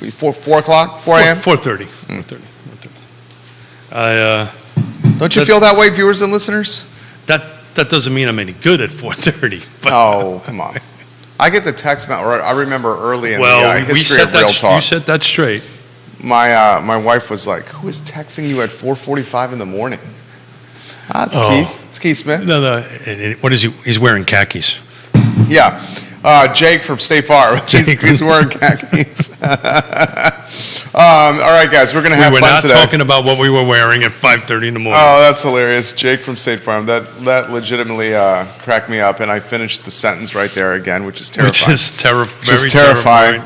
4 o'clock, 4 a.m.? 4:30. 4:30. Don't you feel that way, viewers and listeners? That doesn't mean I'm any good at 4:30. Oh, come on. I get the text, I remember early in well, the history of Real Talk. You set that straight. My wife was like, who is texting you at 4:45 in the morning? It's Keith. It's Keith Smith. No. What is he? He's wearing khakis. Yeah. Jake from State Farm. He's wearing khakis. All right, guys, we're going to have fun today. We were not talking about what we were wearing at 5:30 in the morning. Oh, that's hilarious. Jake from State Farm. That legitimately cracked me up, and I finished the sentence right there again, which is terrifying. Which is terrifying.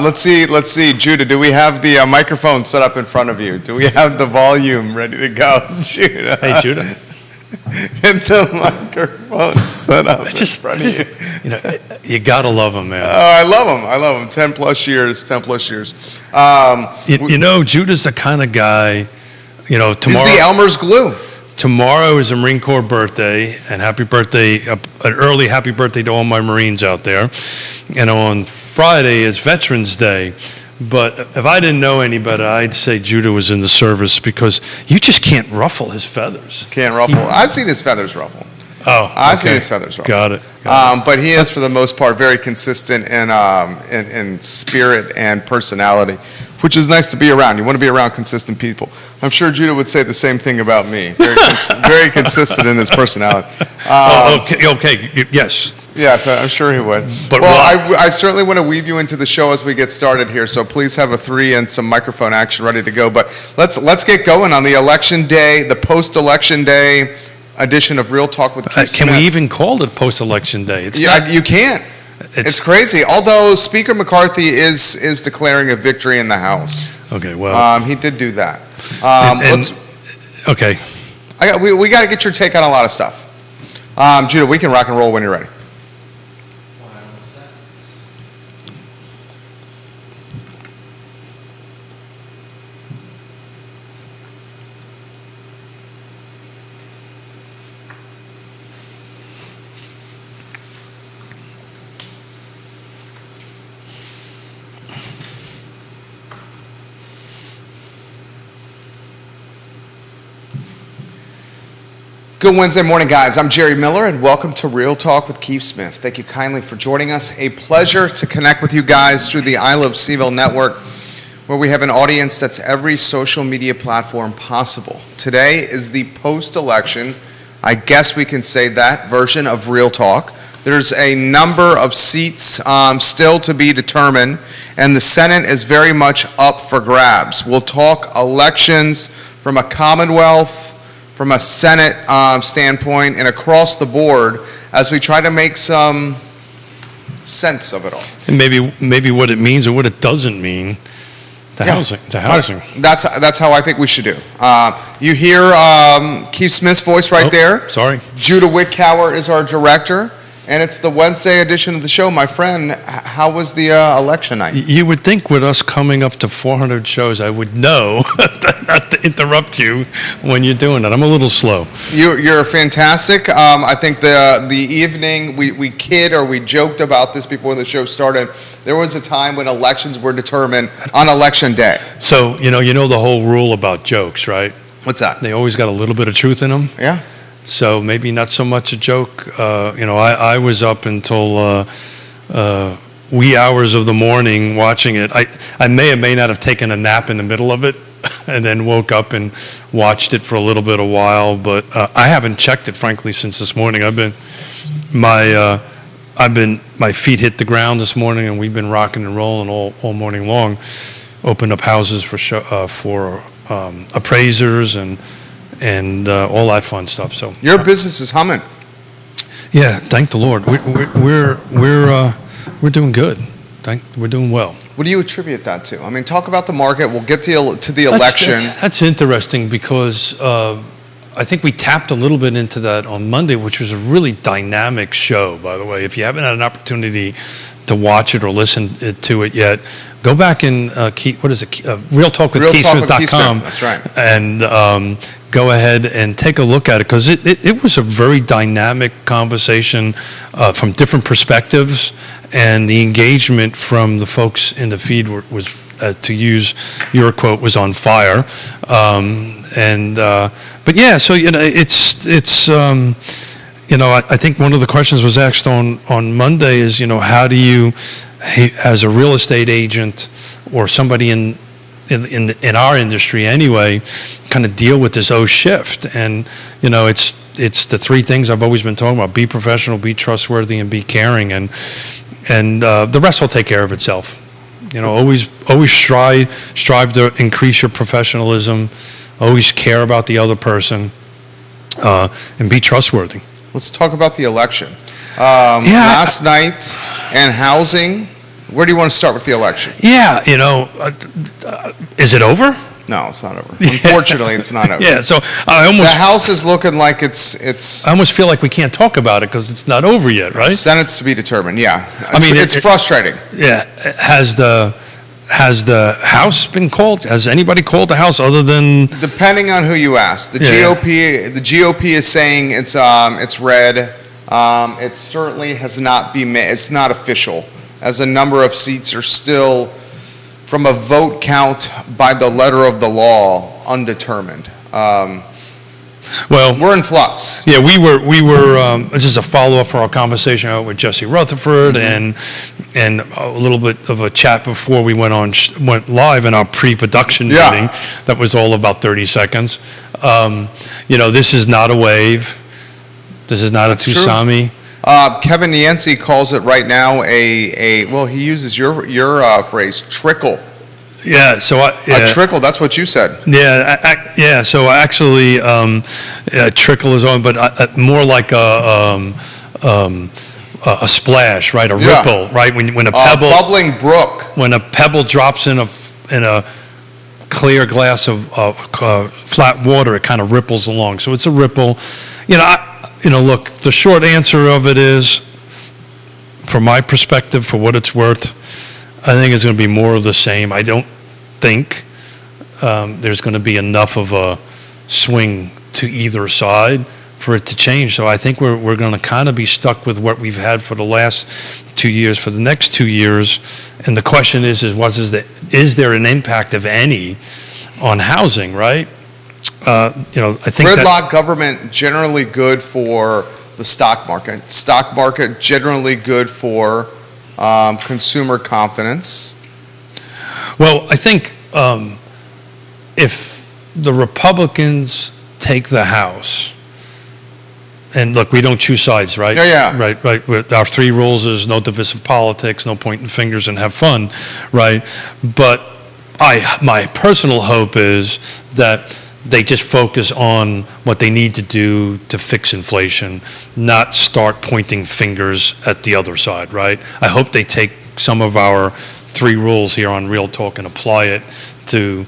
Let's see. Judah, do we have the microphone set up in front of you? Do we have the volume ready to go? Judah. Hey, Judah. Get the microphone set up in front of you. You gotta love him, man. I love him. 10 plus years. Judah's the kind of guy. Tomorrow. He's the Elmer's glue. Tomorrow is a Marine Corps birthday, and happy birthday! An early happy birthday to all my Marines out there. And on Friday is Veterans Day. But if I didn't know any better, I'd say Judah was in the service because you just can't ruffle his feathers. Can't ruffle. I've seen his feathers ruffle. Oh, I've seen his feathers ruffle. Got it. But he is, for the most part, very consistent in spirit and personality, which is nice to be around. You want to be around consistent people. I'm sure Judah would say the same thing about me. Very consistent in his personality. Okay. Yes. Yes, I'm sure he would. But I certainly want to weave you into the show as we get started here. So please have a 3 and some microphone action ready to go. But let's get going on the election day, the post-election day edition of Real Talk with Keith Smith. Can we even call it post-election day? You can't. It's crazy. Although Speaker McCarthy is declaring a victory in the House. Okay, well. He did do that. Okay. We got to get your take on a lot of stuff. Judah, we can rock and roll when you're ready. Good Wednesday morning, guys. I'm Jerry Miller, and welcome to Real Talk with Keith Smith. Thank you kindly for joining us. A pleasure to connect with you guys through the I Love CVille network, where we have an audience that's every social media platform possible. Today is the post-election, I guess we can say that, version of Real Talk. There's a number of seats still to be determined, and the Senate is very much up for grabs. We'll talk elections from a Commonwealth, from a Senate standpoint, and across the board as we try to make some sense of it all. And maybe what it means or what it doesn't mean. Housing. That's how I think we should do. You hear Keith Smith's voice right there. Sorry. Judah Wickower is our director. And it's the Wednesday edition of the show. My friend, how was the election night? You would think with us coming up to 400 shows, I would know not to interrupt you when you're doing that. I'm a little slow. You're fantastic. I think the evening, we kid or we joked about this before the show started. There was a time when elections were determined on election day. So, you know the whole rule about jokes, right? What's that? They always got a little bit of truth in them. Yeah. So maybe not so much a joke. I was up until wee hours of the morning watching it. I may or may not have taken a nap in the middle of it and then woke up and watched it for a little bit of while. But I haven't checked it, frankly, since this morning. My feet hit the ground this morning, and we've been rocking and rolling all morning long. Opened up houses for appraisers and all that fun stuff. So your business is humming. Yeah, thank the Lord. We're doing good. We're doing well. What do you attribute that to? I mean, talk about the market. We'll get to the election. That's interesting because I think we tapped a little bit into that on Monday, which was a really dynamic show, by the way. If you haven't had an opportunity to watch it or listen to it yet, go back and what is it? Real Talk with RealTalkWithKeithSmith.com. KeithSmith.com. That's right. And go ahead and take a look at it, because it was a very dynamic conversation from different perspectives, and the engagement from the folks in the feed was, to use your quote, was on fire. But yeah, so it's. I think one of the questions was asked on Monday is, how do you, as a real estate agent or somebody in our industry anyway, kind of deal with this shift? And it's the three things I've always been talking about: be professional, be trustworthy, and be caring, and the rest will take care of itself. Always strive to increase your professionalism, always care about the other person, and be trustworthy. Let's talk about the election. Last night and housing. Where do you want to start with the election? Yeah, is it over? No, it's not over. Unfortunately, it's not over. Yeah, so the House is looking like it's. I almost feel like we can't talk about it because it's not over yet, right? Senate's to be determined. Yeah, it's frustrating. Yeah, has the House been called? Has anybody called the House other than? Depending on who you ask, the GOP is saying it's red. It certainly has not been. It's not official, as a number of seats are still, from a vote count by the letter of the law, undetermined. Well, we're in flux. Yeah, we were just a follow-up for our conversation with Jesse Rutherford, and a little bit of a chat before we went live in our pre-production meeting. That was all about 30 seconds. This is not a wave. This is not a tsunami. Kevin Yancey calls it right now he uses your phrase, trickle. Yeah, so a trickle. That's what you said. Yeah, So actually, trickle is on, but more like a splash, right? A ripple, right? When a pebble, bubbling brook. When a pebble drops in a clear glass of flat water, it kind of ripples along. So it's a ripple. Look, the short answer of it is, from my perspective, for what it's worth, I think it's going to be more of the same. I don't think there's going to be enough of a swing to either side for it to change. So I think we're going to kind of be stuck with what we've had for the last 2 years, for the next 2 years. And the question is is there an impact, of any, on housing, right? I think gridlock government, generally good for the stock market. Stock market, generally good for consumer confidence. Well, I think if the Republicans take the House, and look, we don't choose sides, right? Yeah. Right. Our three rules is no divisive politics, no pointing fingers, and have fun, right? But my personal hope is that they just focus on what they need to do to fix inflation, not start pointing fingers at the other side, right? I hope they take some of our three rules here on Real Talk and apply it to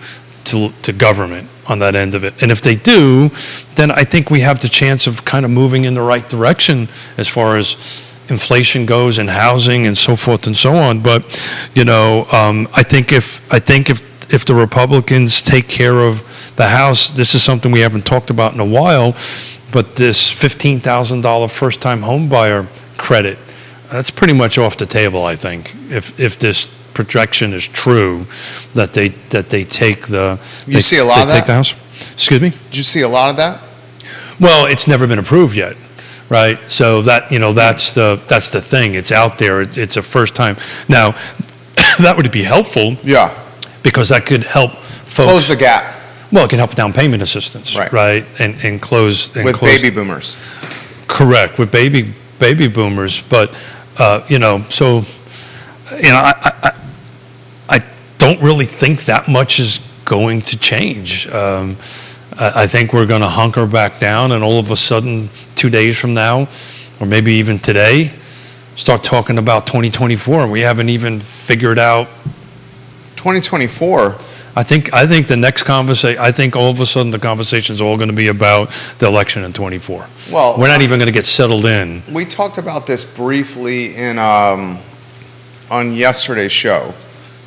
government on that end of it. And if they do, then I think we have the chance of kind of moving in the right direction as far as inflation goes and housing and so forth and so on. But I think if the Republicans take care of the House, this is something we haven't talked about in a while, but this $15,000 first-time home buyer credit, that's pretty much off the table, I think, if this projection is true, that they take the... You see a lot of that? Take the House. Excuse me? Did you see a lot of that? Well, it's never been approved yet, right? So that that's the thing. It's out there. It's a first time. Now, that would be helpful. Yeah. Because that could help folks close the gap. Well, it can help down payment assistance, right? And close with baby boomers. Correct, with baby boomers. But I don't really think that much is going to change. I think we're going to hunker back down, and all of a sudden, 2 days from now, or maybe even today, start talking about 2024, and we haven't even figured out 2024. I think the next conversation. I think all of a sudden the conversation is all going to be about the election in 24. Well, we're not even going to get settled in. We talked about this briefly in on yesterday's show.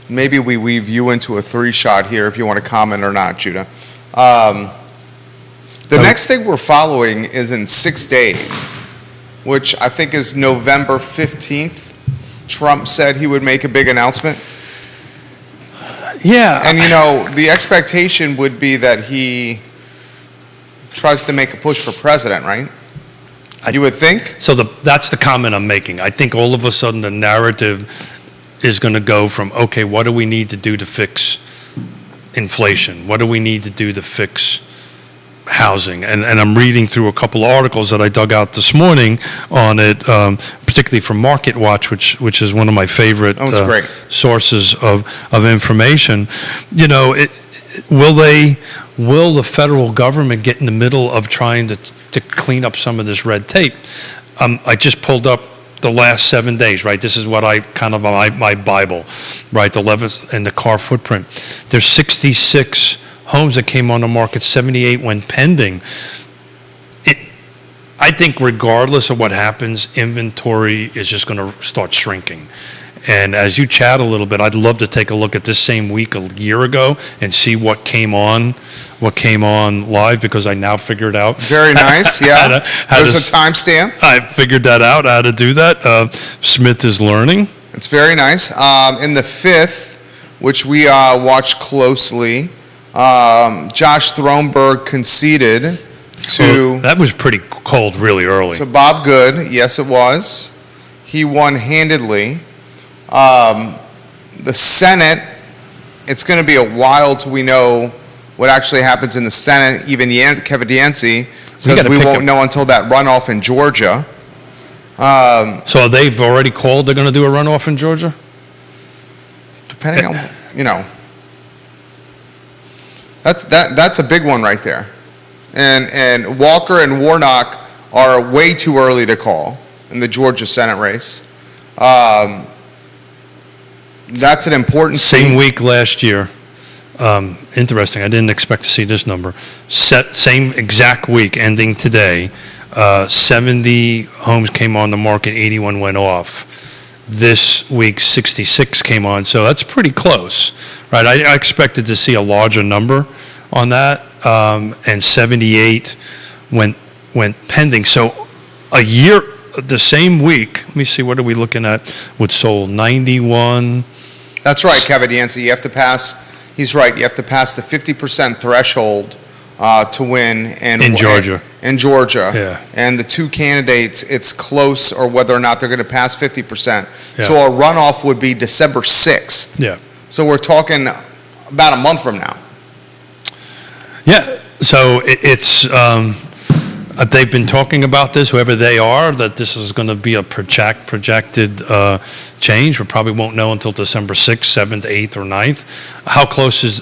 maybe we weave you into a 3-shot here if you want to comment or not, Judah. The next thing we're following is in 6 days, which I think is November 15th. Trump said he would make a big announcement. Yeah. And, the expectation would be that he tries to make a push for president, right? You would think? So that's the comment I'm making. I think all of a sudden the narrative is going to go from, okay, what do we need to do to fix inflation? What do we need to do to fix housing? And I'm reading through a couple of articles that I dug out this morning on it, particularly from Market Watch, which is one of my favorite great. sources of information. Will the federal government get in the middle of trying to clean up some of this red tape? I just pulled up the last 7 days, right? This is what I kind of my Bible, right? The 11th and the car footprint. There's 66 homes that came on the market, 78 went pending. I think regardless of what happens, inventory is just going to start shrinking. And as you chat a little bit, I'd love to take a look at this same week a year ago and see what came on live, because I now figured out. Very nice, yeah. There's a timestamp. I figured that out, how to do that. Smith is learning. It's very nice. In the 5th, which we watched closely, Josh Throneberg conceded to... that was pretty cold really early. To Bob Good, yes it was. He won handedly. The Senate, it's going to be a while till we know what actually happens in the Senate. Even Kevin Yancey says we won't know until that runoff in Georgia. So they've already called they're going to do a runoff in Georgia? Depending on, that's a big one right there. And Walker and Warnock are way too early to call in the Georgia Senate race. That's an important same week last year. Interesting. I didn't expect to see this number. Same exact week, ending today. 70 homes came on the market, 81 went off. This week, 66 came on, so that's pretty close, right? I expected to see a larger number on that, and 78 went pending. So a year, the same week. Let me see. What are we looking at? With sold 91. That's right, Kevin Yancey. You have to pass. He's right. You have to pass the 50% threshold to win. And in Georgia. In Georgia. Yeah. And the two candidates, it's close, or whether or not they're going to pass 50%. Yeah. So a runoff would be December 6th. Yeah. So we're talking about a month from now. Yeah. So it's. They've been talking about this, whoever they are, that this is going to be a projected change. We probably won't know until December 6th, 7th, 8th, or 9th. How close is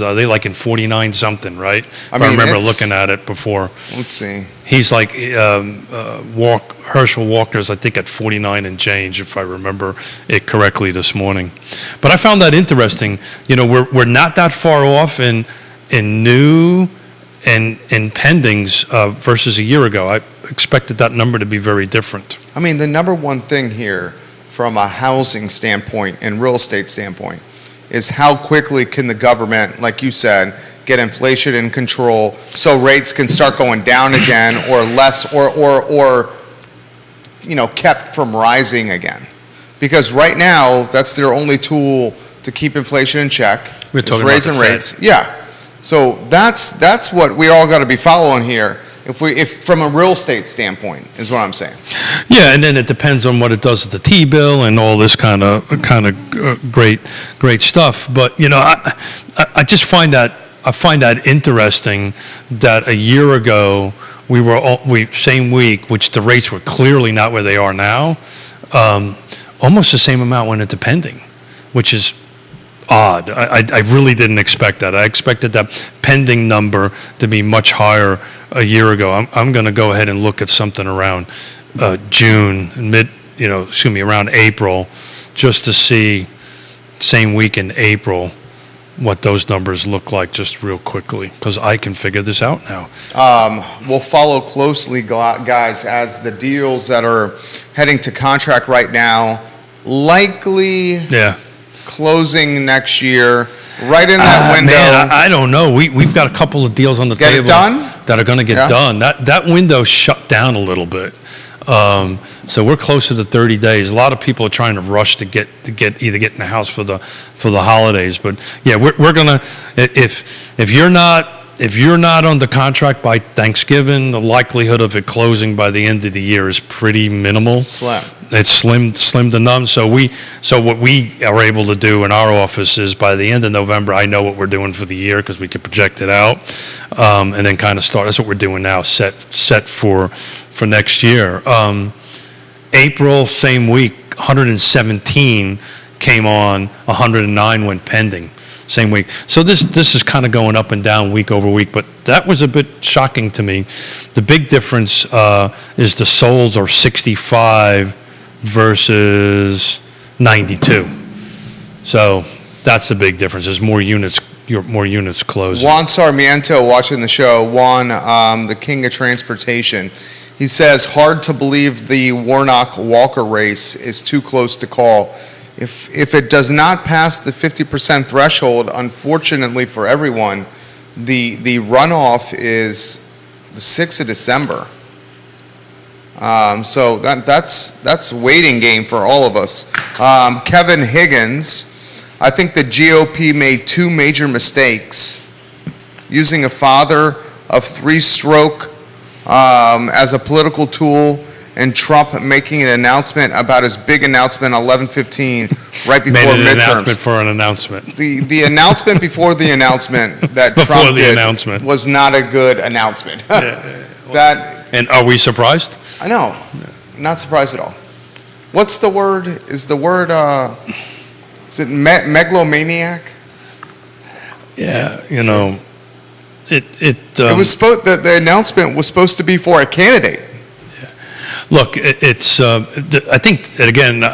are they, like in 49 something, right? I remember looking at it before. Let's see. He's like Herschel Walker's, I think, at 49 and change, if I remember it correctly this morning. But I found that interesting. We're not that far off in new and pendings versus a year ago. I expected that number to be very different. I mean, the number one thing here from a housing standpoint and real estate standpoint is how quickly can the government, like you said, get inflation in control so rates can start going down again, or less, or kept from rising again. Because right now, that's their only tool to keep inflation in check. We're talking raising about the rates. Fed. Yeah. So that's what we all got to be following here. If from a real estate standpoint is what I'm saying. Yeah, and then it depends on what it does with the T-bill and all this kind of great stuff. But I just find that interesting that a year ago we same week, which the rates were clearly not where they are now. Almost the same amount went into pending, which is odd. I really didn't expect that. I expected that pending number to be much higher a year ago. I'm going to go ahead and look at something around June, around April, just to see same week in April what those numbers look like, just real quickly, because I can figure this out now. We'll follow closely, guys, as the deals that are heading to contract right now likely. Yeah. closing next year, right in that window. Man, I don't know. We've got a couple of deals on the Get it table done? that are going to get Yeah. done. That window shut down a little bit. So we're closer to 30 days. A lot of people are trying to rush to get either get in the house for the holidays. But yeah, we're gonna if you're not under contract by Thanksgiving, the likelihood of it closing by the end of the year is pretty minimal. Slim. It's slim to none. So what we are able to do in our office is by the end of November, I know what we're doing for the year because we can project it out, and then kind of start. That's what we're doing now. Set for next year. April, same week, 117 came on, 109 went pending. Same week. So this is kind of going up and down week over week, but that was a bit shocking to me. The big difference is the solds are 65 versus 92. So that's the big difference. There's more units closing. Juan Sarmiento watching the show. Juan, the king of transportation. He says, hard to believe the Warnock-Walker race is too close to call. If it does not pass the 50% threshold, unfortunately for everyone, the runoff is the 6th of December. So that's a waiting game for all of us. Kevin Higgins, I think the GOP made two major mistakes, using a father of three-stroke as a political tool, and Trump making an announcement about his big announcement on 11/15 right before Made an midterms. announcement for an announcement. The announcement before the announcement that Before Trump the did announcement. was not a good announcement. That And are we surprised? I know, not surprised at all. What's the word? Is the word is it megalomaniac? Yeah, it It was the announcement was supposed to be for a candidate. Look, it's. I think that again,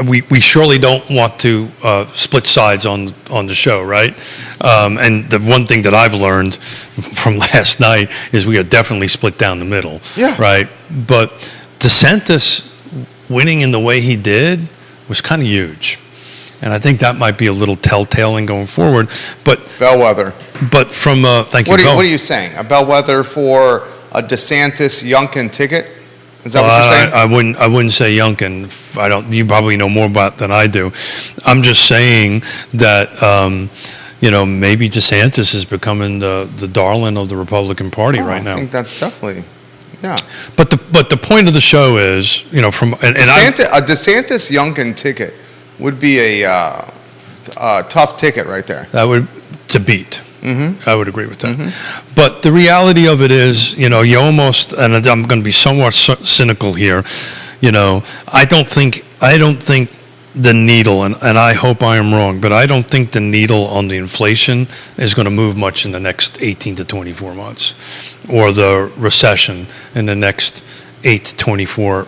we surely don't want to split sides on the show, right? And the one thing that I've learned from last night is we are definitely split down the middle, Yeah. right? But DeSantis winning in the way he did was kind of huge, and I think that might be a little telltale in going forward. But Bellwether. from thank you. What Bill. are you saying? A bellwether for a DeSantis Youngkin ticket? Is that what you're saying? I wouldn't say Youngkin. I don't. You probably know more about than I do. I'm just saying that maybe DeSantis is becoming the darling of the Republican Party right now. I think that's definitely, yeah. But the point of the show is from and A DeSantis Youngkin ticket would be a tough ticket right there. that would to beat. Mm-hmm. I would agree with that. Mm-hmm. But the reality of it is, you almost, and I'm going to be somewhat cynical here, I don't think the needle, and I hope I am wrong, but I don't think the needle on the inflation is going to move much in the next 18 to 24 months, or the recession in the next 18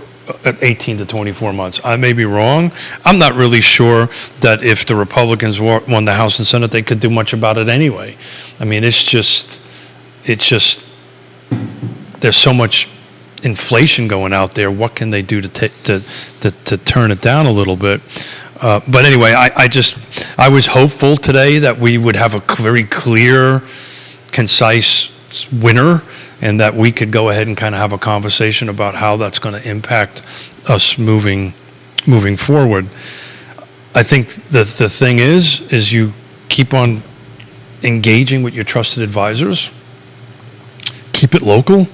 to 24 months. I may be wrong. I'm not really sure that if the Republicans won the House and Senate, they could do much about it anyway. I mean, it's just there's so much inflation going out there. What can they do to turn it down a little bit? But anyway, I was hopeful today that we would have a very clear, concise winner, and that we could go ahead and kind of have a conversation about how that's going to impact us moving forward. I think the thing is you keep on engaging with your trusted advisors. Keep it local.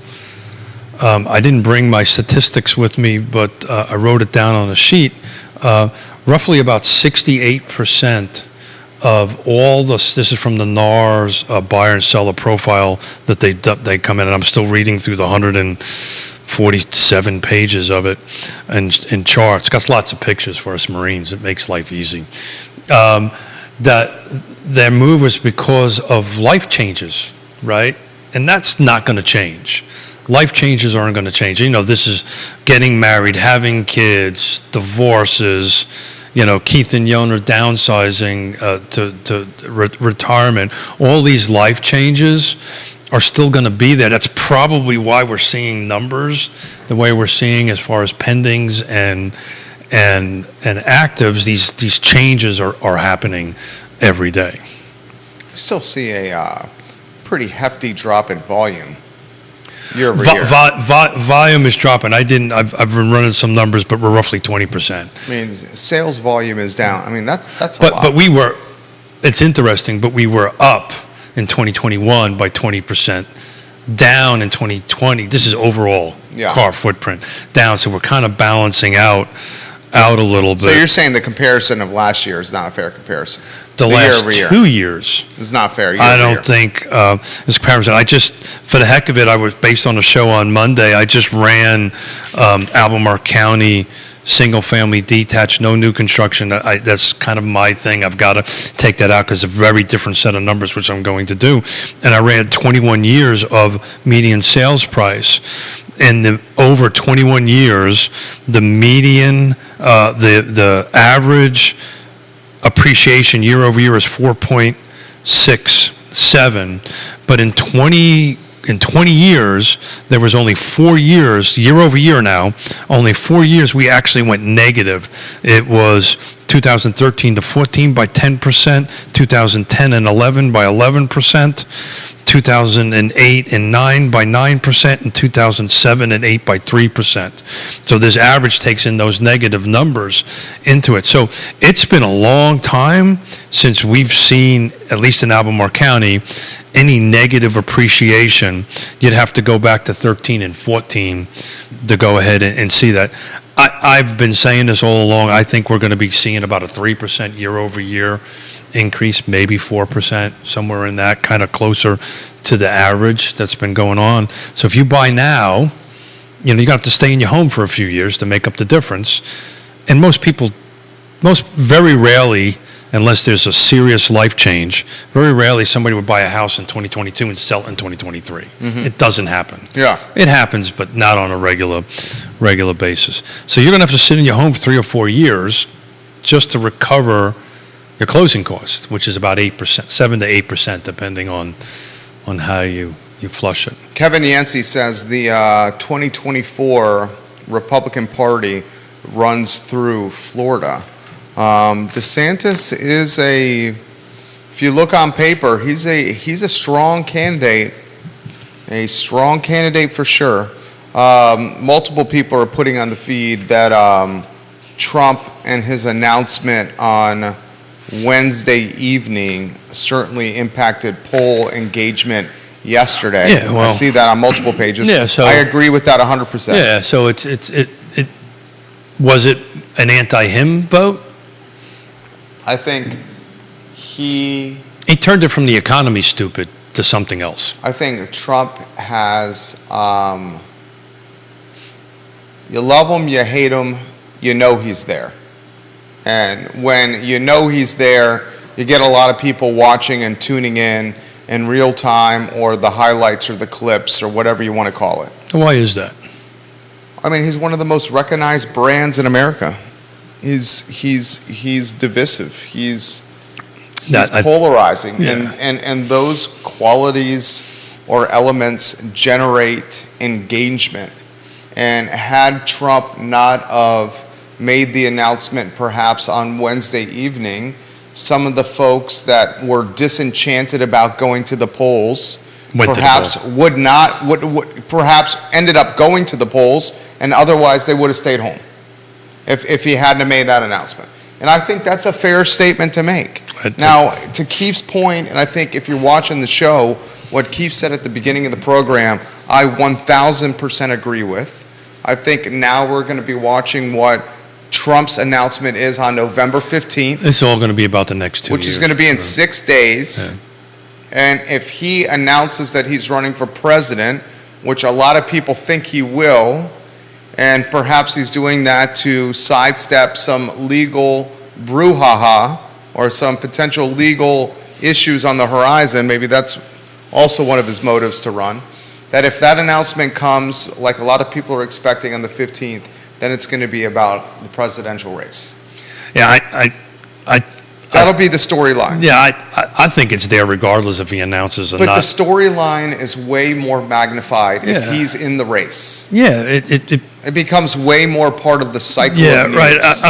I didn't bring my statistics with me, but I wrote it down on a sheet. Roughly about 68% of all this is from the NARS buyer and seller profile that they come in, and I'm still reading through the 147 pages of it and charts. It's got lots of pictures for us Marines. It makes life easy. That their move was because of life changes, right? And that's not going to change. Life changes aren't going to change. This is getting married, having kids, divorces, Keith and Yona downsizing to retirement. All these life changes are still going to be there. That's probably why we're seeing numbers the way we're seeing as far as pendings and actives, these changes are happening every day. We still see a pretty hefty drop in volume year over year. Volume is dropping. I've been running some numbers, but we're roughly 20%. I mean, sales volume is down. I mean, that's a lot. But we were. It's interesting, but we were up in 2021 by 20%, down in 2020. This is overall car footprint down. So we're kind of balancing out a little bit. So you're saying the comparison of last year is not a fair comparison? The last 2 years is not fair. I don't think it's a comparison. I just, for the heck of it, I was based on a show on Monday. I just ran Albemarle County single-family detached, no new construction. That's kind of my thing. I've got to take that out because it's a very different set of numbers, which I'm going to do. And I ran 21 years of median sales price. And over 21 years, the median, the average appreciation year over year is 4.67. But in 20 years, there was only 4 years, year over year now, only 4 years we actually went negative. It was 2013 to 14 by 10%, 2010 and 11 by 11%, 2008 and 9 by 9%, and 2007 and 8 by 3%. So this average takes in those negative numbers into it. So it's been a long time since we've seen, at least in Albemarle County, any negative appreciation. You'd have to go back to 13 and 14 to go ahead and see that. I've been saying this all along. I think we're going to be seeing about a 3% year over year increase, maybe 4%, somewhere in that, kind of closer to the average that's been going on. So if you buy now, you're going to have to stay in your home for a few years to make up the difference. And very rarely, unless there's a serious life change, very rarely somebody would buy a house in 2022 and sell it in 2023. Mm-hmm. It doesn't happen. Yeah. It happens, but not on a regular basis. So you're going to have to sit in your home for 3 or 4 years just to recover your closing cost, which is about 8%, 7 to 8%, depending on how you flush it. Kevin Yancey says the 2024 Republican Party runs through Florida. DeSantis is if you look on paper, he's a strong candidate, for sure. Multiple people are putting on the feed that Trump and his announcement on Wednesday evening certainly impacted poll engagement yesterday. Yeah, well, I see that on multiple pages. Yeah, so I agree with that 100%. Yeah, so it was it an anti-him vote? I think he turned it from the economy stupid to something else. I think Trump has, you love him, you hate him, you know he's there. And when you know he's there, you get a lot of people watching and tuning in real time, or the highlights or the clips or whatever you want to call it. Why is that? I mean, he's one of the most recognized brands in America. He's divisive. He's polarizing, yeah. and those qualities or elements generate engagement. And had Trump not have made the announcement perhaps on Wednesday evening, some of the folks that were disenchanted about going to the polls perhaps ended up going to the polls, and otherwise they would have stayed home if he hadn't have made that announcement. And I think that's a fair statement to make. Now, to Keith's point, and I think if you're watching the show, what Keith said at the beginning of the program, I 1,000% agree with. I think now we're going to be watching what Trump's announcement is on November 15th. It's all going to be about the next 2 years. Which is going to be in 6 days. Yeah. And if he announces that he's running for president, which a lot of people think he will, and perhaps he's doing that to sidestep some legal brouhaha or some potential legal issues on the horizon, maybe that's also one of his motives to run, that if that announcement comes, like a lot of people are expecting on the 15th, then it's going to be about the presidential race. Yeah, That'll be the storyline. Yeah, I think it's there regardless if he announces or But not. the storyline is way more magnified if Yeah. he's in the race. Yeah, it It becomes way more part of the cycle. yeah, of right. news.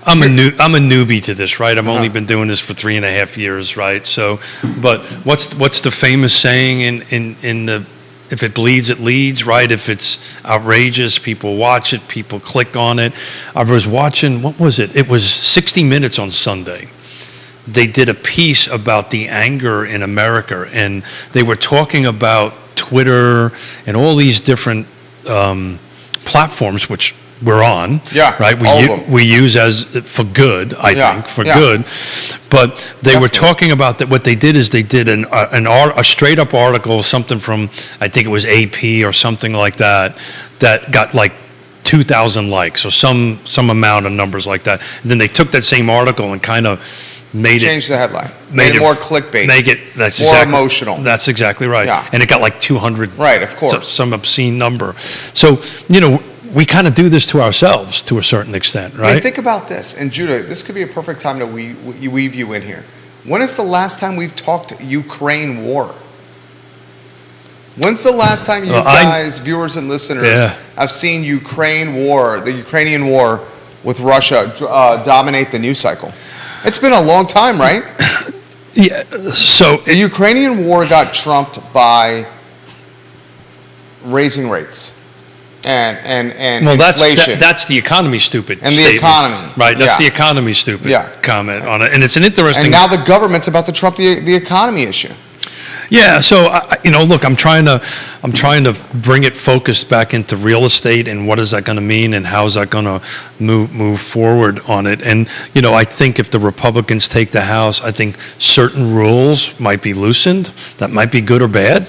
I'm a newbie to this, right? I've only been doing this for 3.5 years, right? So, but what's the famous saying in the, if it bleeds, it leads, right? If it's outrageous, people watch it, people click on it. I was watching, what was it? It was 60 Minutes on Sunday. They did a piece about the anger in America, and they were talking about Twitter and all these different platforms, which we're on, Yeah, right? all of them. We use as for good, I Yeah, think, for yeah. good. But they were Definitely. talking about that. What they did is they did a straight up article, something from, I think it was AP or something like that, that got like 2,000 likes or some amount of numbers like that. And then they took that same article and kind of made Change the headline. made Made it more clickbait. Make it that's More exactly, emotional. That's exactly right. Yeah. And it got like 200. Right, of course. Some obscene number. So we kind of do this to ourselves to a certain extent, I right? mean, think about this. And Judah, this could be a perfect time to weave you in here. When is the last time we've talked Ukraine war? When's the last time you guys, viewers and listeners, Yeah. have seen the Ukrainian war with Russia dominate the news cycle? It's been a long time, right? Yeah. So The Ukrainian war got trumped by raising rates and well, inflation. that's the economy stupid. And the statement, economy. right? That's Yeah. the economy stupid Yeah. comment on it, and it's an interesting. And now the government's about to trump the economy issue. Yeah, so look, I'm trying to bring it focused back into real estate and what is that going to mean and how is that going to move forward on it. And I think if the Republicans take the House, I think certain rules might be loosened that might be good or bad,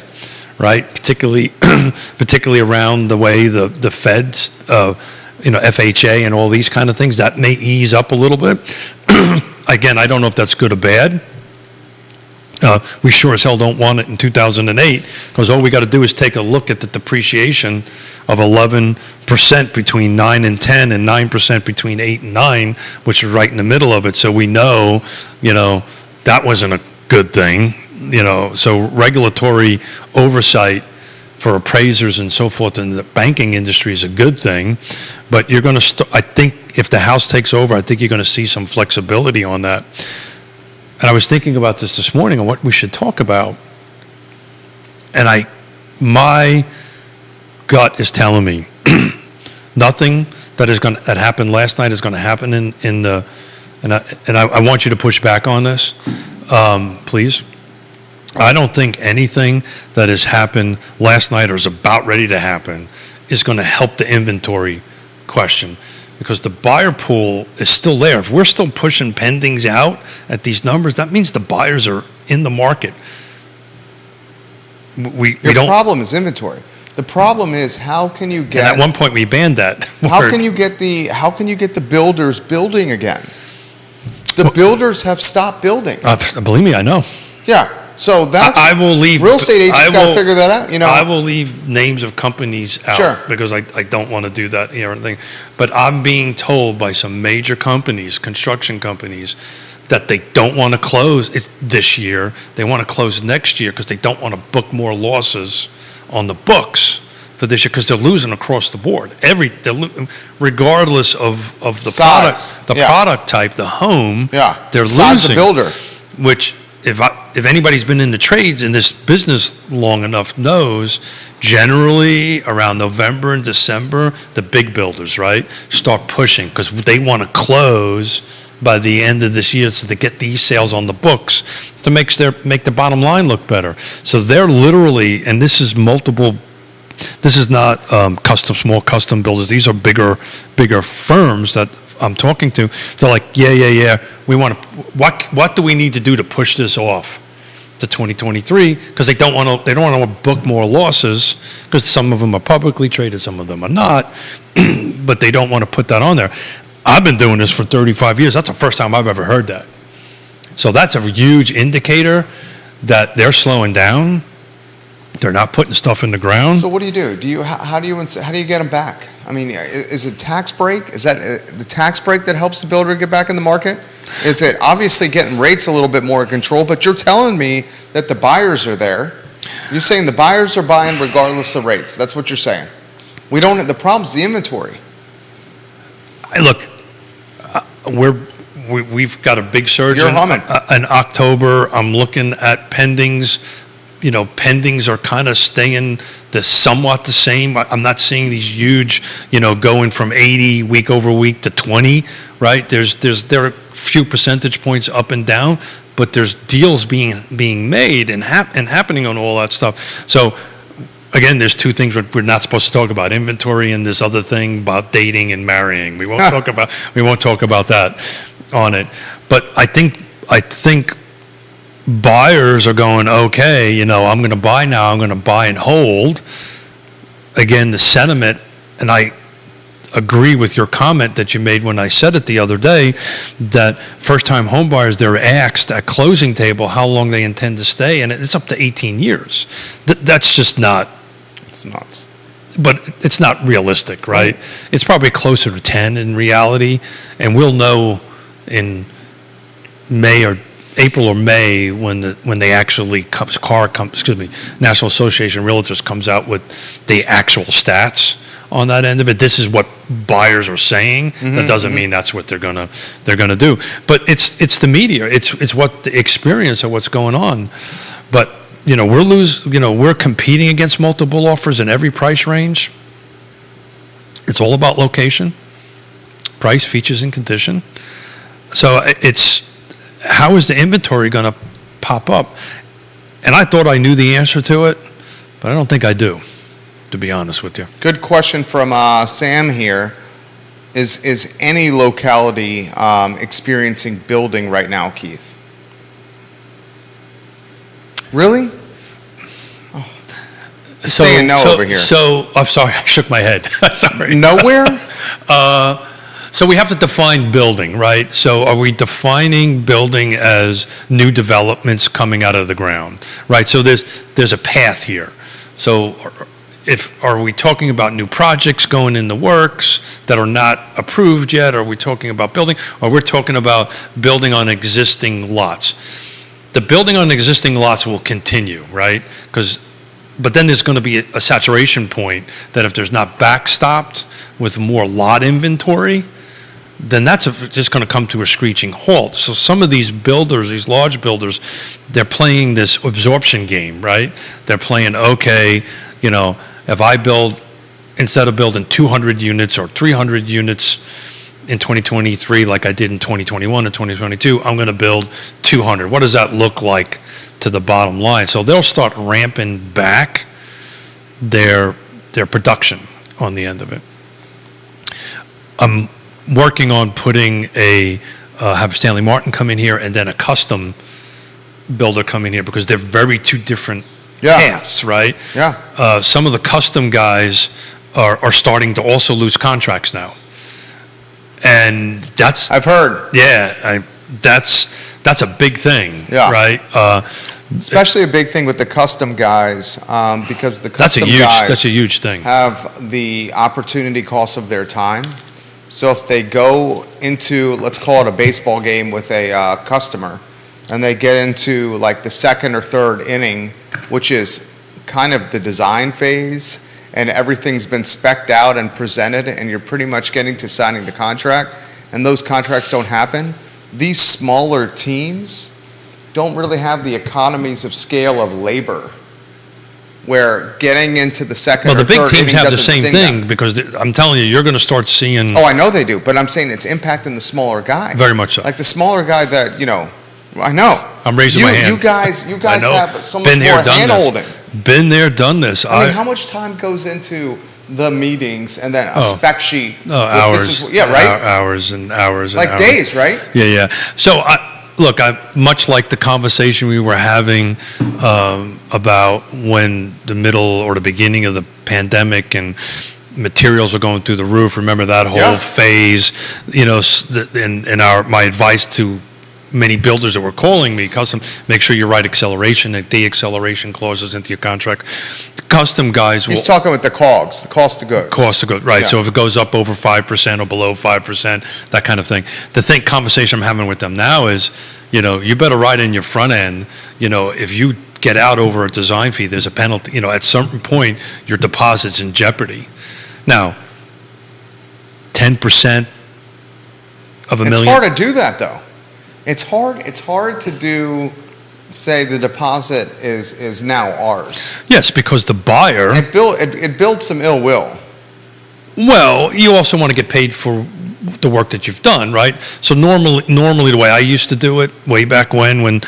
right? Particularly around the way the Feds, FHA and all these kind of things that may ease up a little bit. Again, I don't know if that's good or bad. We sure as hell don't want it in 2008 because all we got to do is take a look at the depreciation of 11% between 9 and 10 and 9% between 8 and 9, which is right in the middle of it. So we know, that wasn't a good thing, so regulatory oversight for appraisers and so forth in the banking industry is a good thing. But you're going to, I think if the House takes over, I think you're going to see some flexibility on that. And I was thinking about this morning and what we should talk about. And my gut is telling me nothing that happened last night is going to happen and I want you to push back on this, please. I don't think anything that has happened last night or is about ready to happen is going to help the inventory question. Because the buyer pool is still there. If we're still pushing pendings out at these numbers, that means the buyers are in the market. We don't. The problem is inventory. The problem is how can you get? And at one point we banned that. How word. can you get the builders building again? The builders have stopped building. Believe me, I know. Yeah. So that's I will leave. real estate agents I got to will- figure that out. I will leave names of companies out Sure. because I don't want to do that or anything. But I'm being told by some major companies, construction companies, that they don't want to close this year. They want to close next year because they don't want to book more losses on the books for this year because they're losing across the board. Regardless of the Size. product, the Yeah. product type, the home, Yeah. they're Size of losing. builder. Which if anybody's been in the trades in this business long enough knows, generally around November and December, the big builders, right, start pushing because they want to close by the end of this year so to get these sales on the books to make the bottom line look better. So they're literally, and this is multiple. This is not small custom builders. These are bigger firms that I'm talking to. They're like, yeah. We want to. What do we need to do to push this off to 2023? Because they don't want to book more losses. Because some of them are publicly traded, some of them are not. But they don't want to put that on there. I've been doing this for 35 years. That's the first time I've ever heard that. So that's a huge indicator that they're slowing down. They're not putting stuff in the ground. So what do you do? How do you get them back? I mean, is it tax break? Is that the tax break that helps the builder get back in the market? is it obviously getting rates a little bit more in control, but you're telling me that the buyers are there. You're saying the buyers are buying regardless of rates. That's what you're saying. The problem's the inventory. Look, we've got a big surge You're humming. in October. I'm looking at pendings. Pendings are kind of staying somewhat the same. I'm not seeing these huge, going from 80 week over week to 20, right? There are a few percentage points up and down, but there's deals being made and happening on all that stuff. So again, there's two things we're not supposed to talk about: inventory and this other thing about dating and marrying. We won't talk about that on it. But I think buyers are going, okay, I'm going to buy now, I'm going to buy and hold. Again, the sentiment, and I agree with your comment that you made when I said it the other day, that first-time home buyers, they're asked at closing table how long they intend to stay, and it's up to 18 years. That's just not... It's nuts. But it's not realistic, right? It's probably closer to 10 in reality, and we'll know in April or May when they actually National Association of Realtors comes out with the actual stats on that end of it. This is what buyers are saying. That doesn't mean that's what they're gonna do. But it's the media. It's what the experience of what's going on. But we're competing against multiple offers in every price range. It's all about location, price, features, and condition. So how is the inventory going to pop up? And I thought I knew the answer to it, but I don't think I do, to be honest with you. Good question from Sam here. Is any locality experiencing building right now, Keith? Really? Oh. Saying no over here. So, I'm sorry, I shook my head. Sorry. Nowhere? So we have to define building, right? So are we defining building as new developments coming out of the ground, right? So there's a path here. So are we talking about new projects going in the works that are not approved yet? Are we talking about building, or we're talking about building on existing lots? The building on existing lots will continue, right? But then there's going to be a saturation point that if there's not backstopped with more lot inventory, then that's just going to come to a screeching halt. So some of these builders, these large builders, they're playing this absorption game, right? They're playing, okay, if I build, instead of building 200 units or 300 units in 2023 like I did in 2021 and 2022, I'm going to build 200. What does that look like to the bottom line? So they'll start ramping back their production on the end of it. I'm working on putting have Stanley Martin come in here and then a custom builder come in here, because they're very two different paths, right? Yeah. Some of the custom guys are starting to also lose contracts now. And that's... I've heard. Yeah, that's a big thing, right? Especially a big thing with the custom guys, because the custom guys... That's a huge thing. Have the opportunity cost of their time. So if they go into, let's call it a baseball game with a customer, and they get into like the second or third inning, which is kind of the design phase, and everything's been spec'd out and presented, and you're pretty much getting to signing the contract, and those contracts don't happen, these smaller teams don't really have the economies of scale of labor, where getting into the second or third inning doesn't sting them. Well, the big teams have the same thing, because I'm telling you, you're going to start seeing... Oh, I know they do, but I'm saying it's impacting the smaller guy. Very much so. Like the smaller guy that, I know. I'm raising my hand. You guys have so much more hand-holding. Been there, done this. I mean, how much time goes into the meetings and then a spec sheet? Hours. Right? Hours and hours and like hours. Days, right? Yeah. So, look, much like the conversation we were having about when the middle or the beginning of the pandemic and materials are going through the roof. Remember that whole phase, and my advice to many builders that were calling me, custom, make sure you write acceleration and de-acceleration clauses into your contract. Custom guys will. He's talking with the COGS, the cost of goods. Cost of goods, right. Yeah. So if it goes up over 5% or below 5%, that kind of thing. The conversation I'm having with them now is, you better write in your front end, if you get out over a design fee, there's a penalty. At some point, your deposit's in jeopardy. Now, 10% of a million. It's hard to do that, though. It's hard to do, say the deposit is now ours. Yes, because the buyer. It builds some ill will. Well, you also want to get paid for the work that you've done, right? So normally the way I used to do it way back when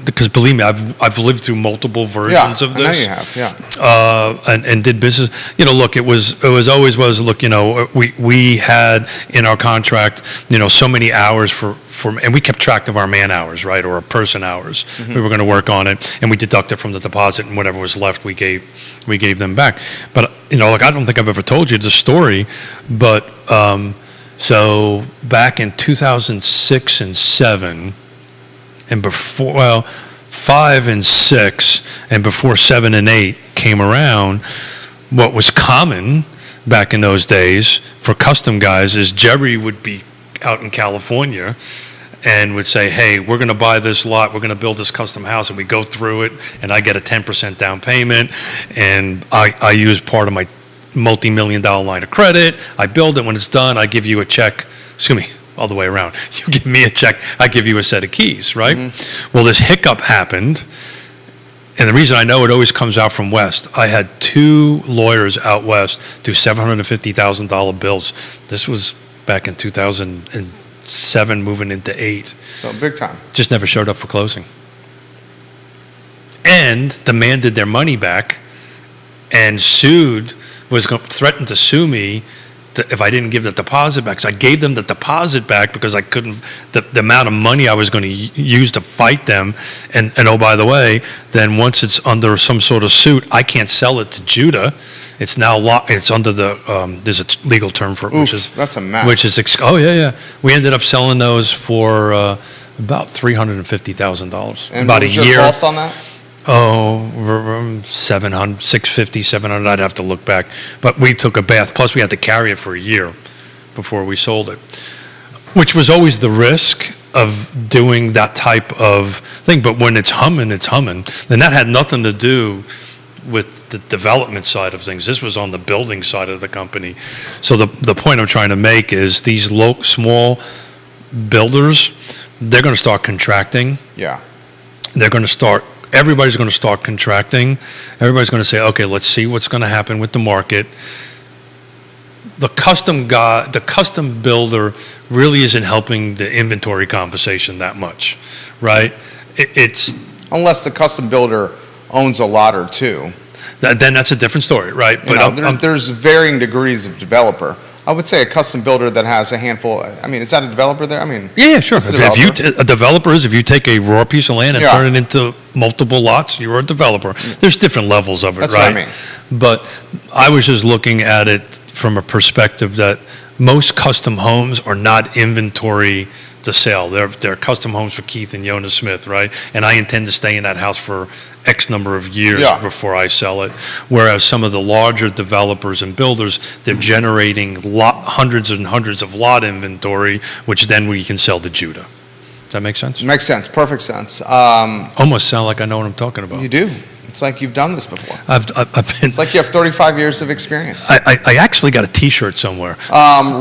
because believe me, I've lived through multiple versions of this. I know you have, yeah. And did business. Look, it was always look. We had in our contract, so many hours for and we kept track of our man hours, right, or our person hours. Mm-hmm. We were going to work on it, and we deducted from the deposit, and whatever was left, we gave them back. But like I don't think I've ever told you the story, but. So back in 2006 and 7, and before, 5 and 6, and before 7 and 8 came around, what was common back in those days for custom guys is Jerry would be out in California and would say, hey, we're going to buy this lot, we're going to build this custom house, and we go through it, and I get a 10% down payment, and I use part of my multi-million-dollar line of credit. I build it. When it's done, I give you a check. Excuse me, all the way around. You give me a check. I give you a set of keys, right? Mm-hmm. Well, this hiccup happened, and the reason I know it always comes out from West. I had 2 lawyers out West do $750,000 bills. This was back in 2007, moving into 8. So big time. Just never showed up for closing, and demanded their money back, and threatened to sue me if I didn't give the deposit back. So I gave them the deposit back because I couldn't, the amount of money I was going to use to fight them. And oh, by the way, then once it's under some sort of suit, I can't sell it to Judah. It's now it's under the, there's a legal term for it, Oof, which is. That's a mess. Which is, yeah. We ended up selling those for about $350,000. And about what was a year. Your cost on that? Oh, 700, 650, 700. I'd have to look back. But we took a bath. Plus, we had to carry it for a year before we sold it, which was always the risk of doing that type of thing. But when it's humming, it's humming. And that had nothing to do with the development side of things. This was on the building side of the company. So the point I'm trying to make is these small builders, they're going to start contracting. Yeah. Everybody's going to start contracting. Everybody's going to say, okay, let's see what's going to happen with the market. The custom builder really isn't helping the inventory conversation that much, right? It's unless the custom builder owns a lot or two. Then that's a different story, right? But there's varying degrees of developer. I would say a custom builder that has a handful. I mean, is that a developer there? I mean, yeah, sure. A developer is if you take a raw piece of land and turn it into multiple lots, you're a developer. There's different levels of it, that's right? That's what I mean. But I was just looking at it from a perspective that most custom homes are not inventory to sell. They're custom homes for Keith and Yona Smith, right? And I intend to stay in that house for X number of years before I sell it. Whereas some of the larger developers and builders, they're generating hundreds and hundreds of lot inventory, which then we can sell to Judah. Does that make sense? Makes sense. Perfect sense. Almost sound like I know what I'm talking about. You do. It's like you've done this before. I've been. It's like you have 35 years of experience. I actually got a T-shirt somewhere.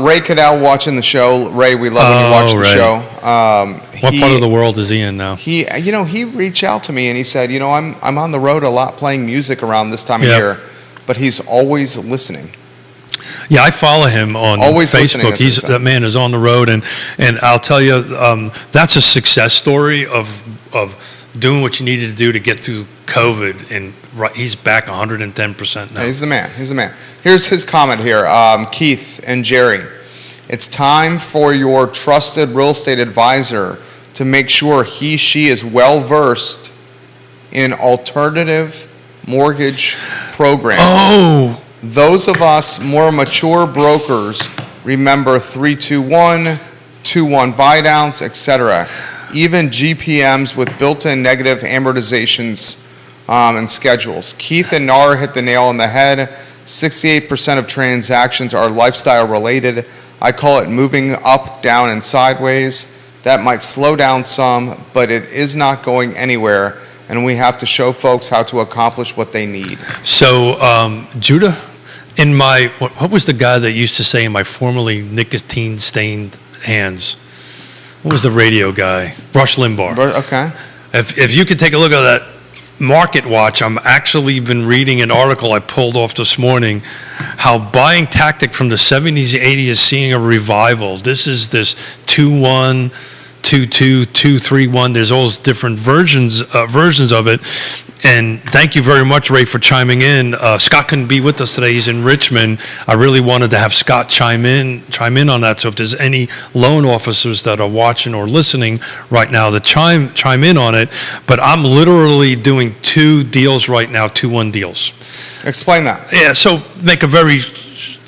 Ray Cadell watching the show. Ray, we love when you watch the show. What part of the world is he in now? He reached out to me and he said, I'm on the road a lot playing music around this time of year, but he's always listening. Yeah, I follow him on Facebook. That man is on the road, and I'll tell you, that's a success story of doing what you needed to do to get through COVID, and he's back 110% now. Yeah, he's the man. Here's his comment here. Keith and Jerry, it's time for your trusted real estate advisor to make sure she is well versed in alternative mortgage programs. Oh. Those of us more mature brokers remember 321, 2-1 buy downs, etc. even GPMs with built-in negative amortizations and schedules. Keith and NAR hit the nail on the head. 68% of transactions are lifestyle related. I call it moving up, down, and sideways. That might slow down some, but it is not going anywhere, and we have to show folks how to accomplish what they need. So, Judah, in my, what was the guy that used to say in my formerly nicotine-stained hands? What was the radio guy? Rush Limbaugh. Okay. If you could take a look at that Market Watch, I'm actually been reading an article I pulled off this morning, how buying tactic from the 70s, 80s is seeing a revival. This is this 2-1, 2-2, 2-3-1. There's all those different versions of it. And thank you very much, Ray, for chiming in. Scott couldn't be with us today. He's in Richmond. I really wanted to have Scott chime in on that. So if there's any loan officers that are watching or listening right now, to chime in on it. But I'm literally doing 2 deals right now, 2-1 deals. Explain that. Yeah. So make a very.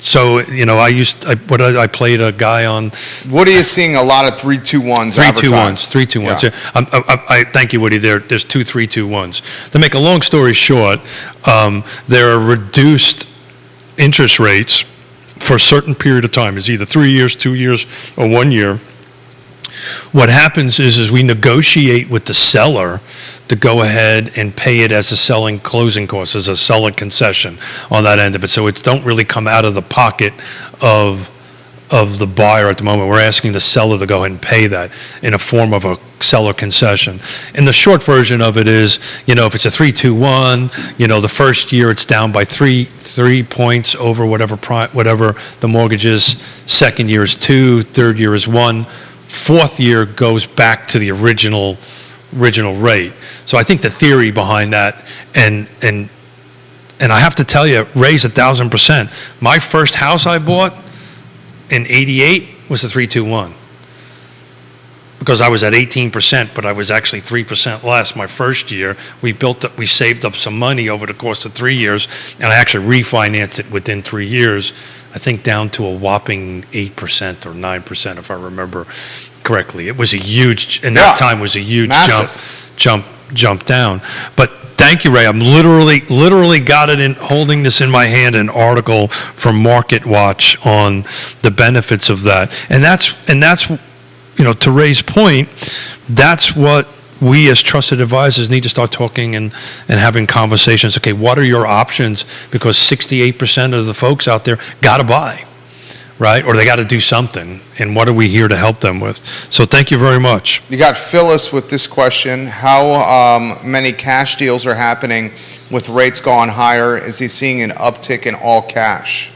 So, you know, I played a guy on. Woody is seeing a lot of 3-2-1s advertised. 3-2-1s. Yeah. I thank you, Woody. There's 2 3-2-1s. To make a long story short, there are reduced interest rates for a certain period of time. It's either 3 years, 2 years, or 1 year. What happens is we negotiate with the seller to go ahead and pay it as a selling closing cost, as a seller concession on that end of it. So it don't really come out of the pocket of the buyer at the moment. We're asking the seller to go ahead and pay that in a form of a seller concession. And the short version of it is, you know, if it's a 3-2-1, you know, the first year it's down by three points over whatever the mortgage is. Second year is 2, third year is 1. Fourth year goes back to the original rate. So I think the theory behind that, and I have to tell you, Ray's 1,000%. My first house I bought in '88 was a 3-2-1 because I was at 18%, but I was actually 3% less my first year. We saved up some money over the course of 3 years, and I actually refinanced it within 3 years. I think down to a whopping 8% or 9%, if I remember correctly. It was a huge, and that time was a huge jump down. But thank you, Ray. I'm literally got it holding this in my hand, an article from Market Watch on the benefits of that. And that's, you know, to Ray's point, that's what we as trusted advisors need to start talking and having conversations. Okay, what are your options? Because 68% of the folks out there got to buy, right? Or they got to do something. And what are we here to help them with? So thank you very much. You got Phyllis with this question. How many cash deals are happening with rates going higher? Is he seeing an uptick in all cash?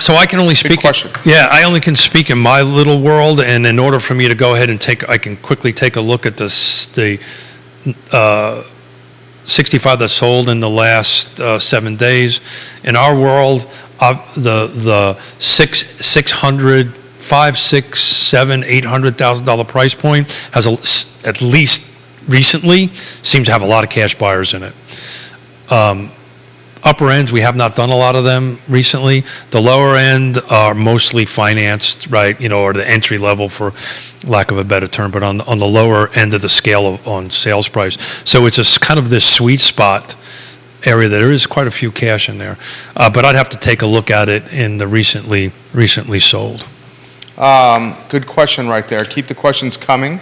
So I can only speak. Good question. Yeah, I only can speak in my little world, and in order for me to go ahead and I can quickly take a look at the 65 that sold in the last 7 days. In our world, the $600,000, $500,000, $700,000, $800,000 price point has at least recently seems to have a lot of cash buyers in it. Upper ends, we have not done a lot of them recently. The lower end are mostly financed, right? You know, or the entry level, for lack of a better term, but on the lower end of the scale on sales price. So it's a kind of this sweet spot area that there is quite a few cash in there. But I'd have to take a look at it in the recently sold. Good question right there. Keep the questions coming.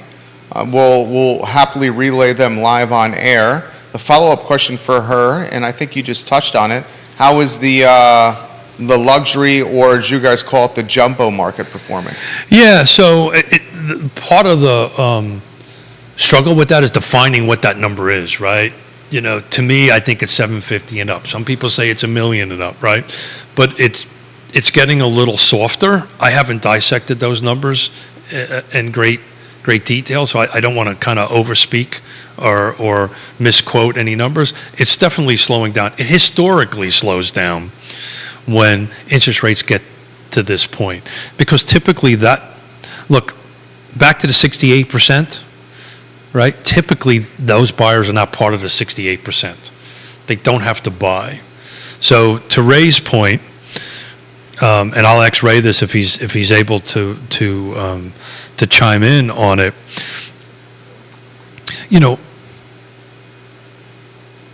We'll happily relay them live on air. The follow-up question for her, and I think you just touched on it, how is the luxury, or as you guys call it, the jumbo market performing? Yeah, so part of the struggle with that is defining what that number is, right? You know, to me, I think it's 750 and up. Some people say it's $1 million and up, right? But it's getting a little softer. I haven't dissected those numbers in great detail, so I don't want to kind of overspeak or misquote any numbers. It's definitely slowing down. It historically slows down when interest rates get to this point, because typically look, back to the 68%, right? Typically, those buyers are not part of the 68%. They don't have to buy. So to Ray's point, and I'll ask Ray this if he's able to to chime in on it. You know,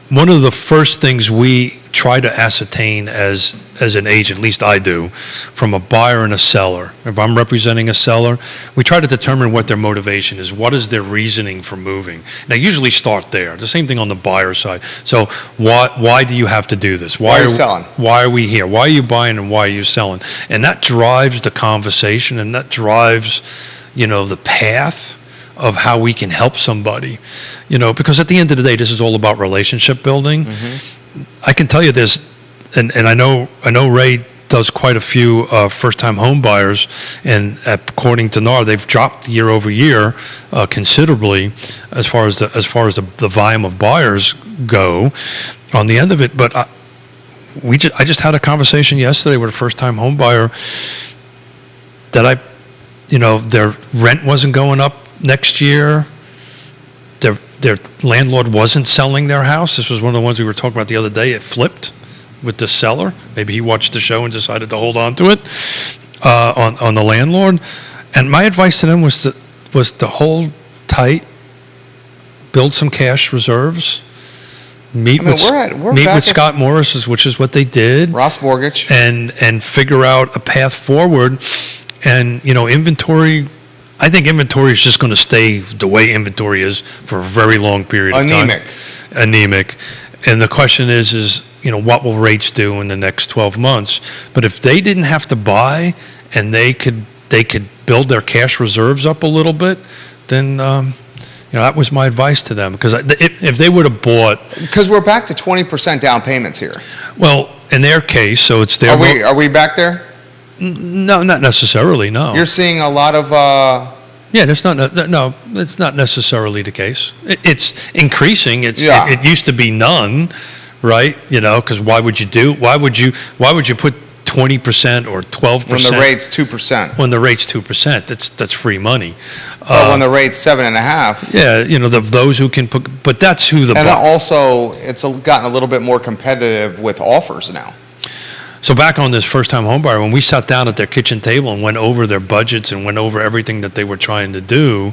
one of the first things we try to ascertain as an agent, at least I do, from a buyer and a seller. If I'm representing a seller, we try to determine what their motivation is. What is their reasoning for moving? And I usually start there. The same thing on the buyer side. So why do you have to do this? Why are you selling? Why are we here? Why are you buying and why are you selling? And that drives the conversation, and that drives, the path of how we can help somebody, because at the end of the day, this is all about relationship building. Mm-hmm. I can tell you this, and I know Ray does quite a few first-time home buyers, and according to NAR, they've dropped year over year considerably as far as the volume of buyers go on the end of it. But I just had a conversation yesterday with a first-time home buyer that their rent wasn't going up next year. Their landlord wasn't selling their house. This was one of the ones we were talking about the other day. It flipped with the seller. Maybe he watched the show and decided to hold on to it on the landlord. And my advice to them was to hold tight, build some cash reserves, meet with Scott Morris, which is what they did. Ross Mortgage. And figure out a path forward. And, inventory, I think inventory is just going to stay the way inventory is for a very long period of time. Anemic. And the question is, what will rates do in the next 12 months? But if they didn't have to buy and they could build their cash reserves up a little bit, then, that was my advice to them. Because if they would have bought... Because we're back to 20% down payments here. Well, in their case, so it's their... Are we back there? No, not necessarily, no. You're seeing a lot of... Yeah, it's not necessarily the case. It's increasing. It used to be none, right? Because why would you put 20% or 12%? When the rate's 2%. When the rate's 2%, that's free money. When the rate's 7.5%. Yeah, those who can put, but that's who the... And also, it's gotten a little bit more competitive with offers now. So back on this first-time homebuyer, when we sat down at their kitchen table and went over their budgets and went over everything that they were trying to do,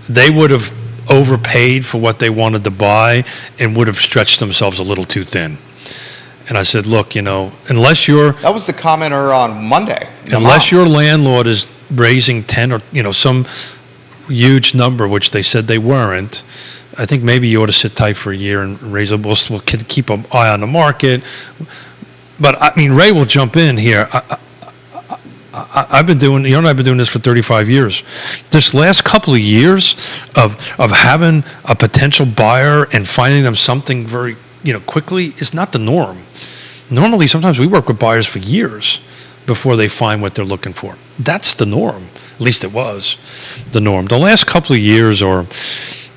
they would have overpaid for what they wanted to buy and would have stretched themselves a little too thin. And I said, look, unless you're... That was the commenter on Monday. Unless your landlord is raising 10 or, some huge number, which they said they weren't, I think maybe you ought to sit tight for a year and raise a... We'll keep an eye on the market. But Ray will jump in here. I've been doing, I've been doing this for 35 years. This last couple of years of having a potential buyer and finding them something very, quickly is not the norm. Normally, sometimes we work with buyers for years before they find what they're looking for. That's the norm. At least it was the norm. The last couple of years, or,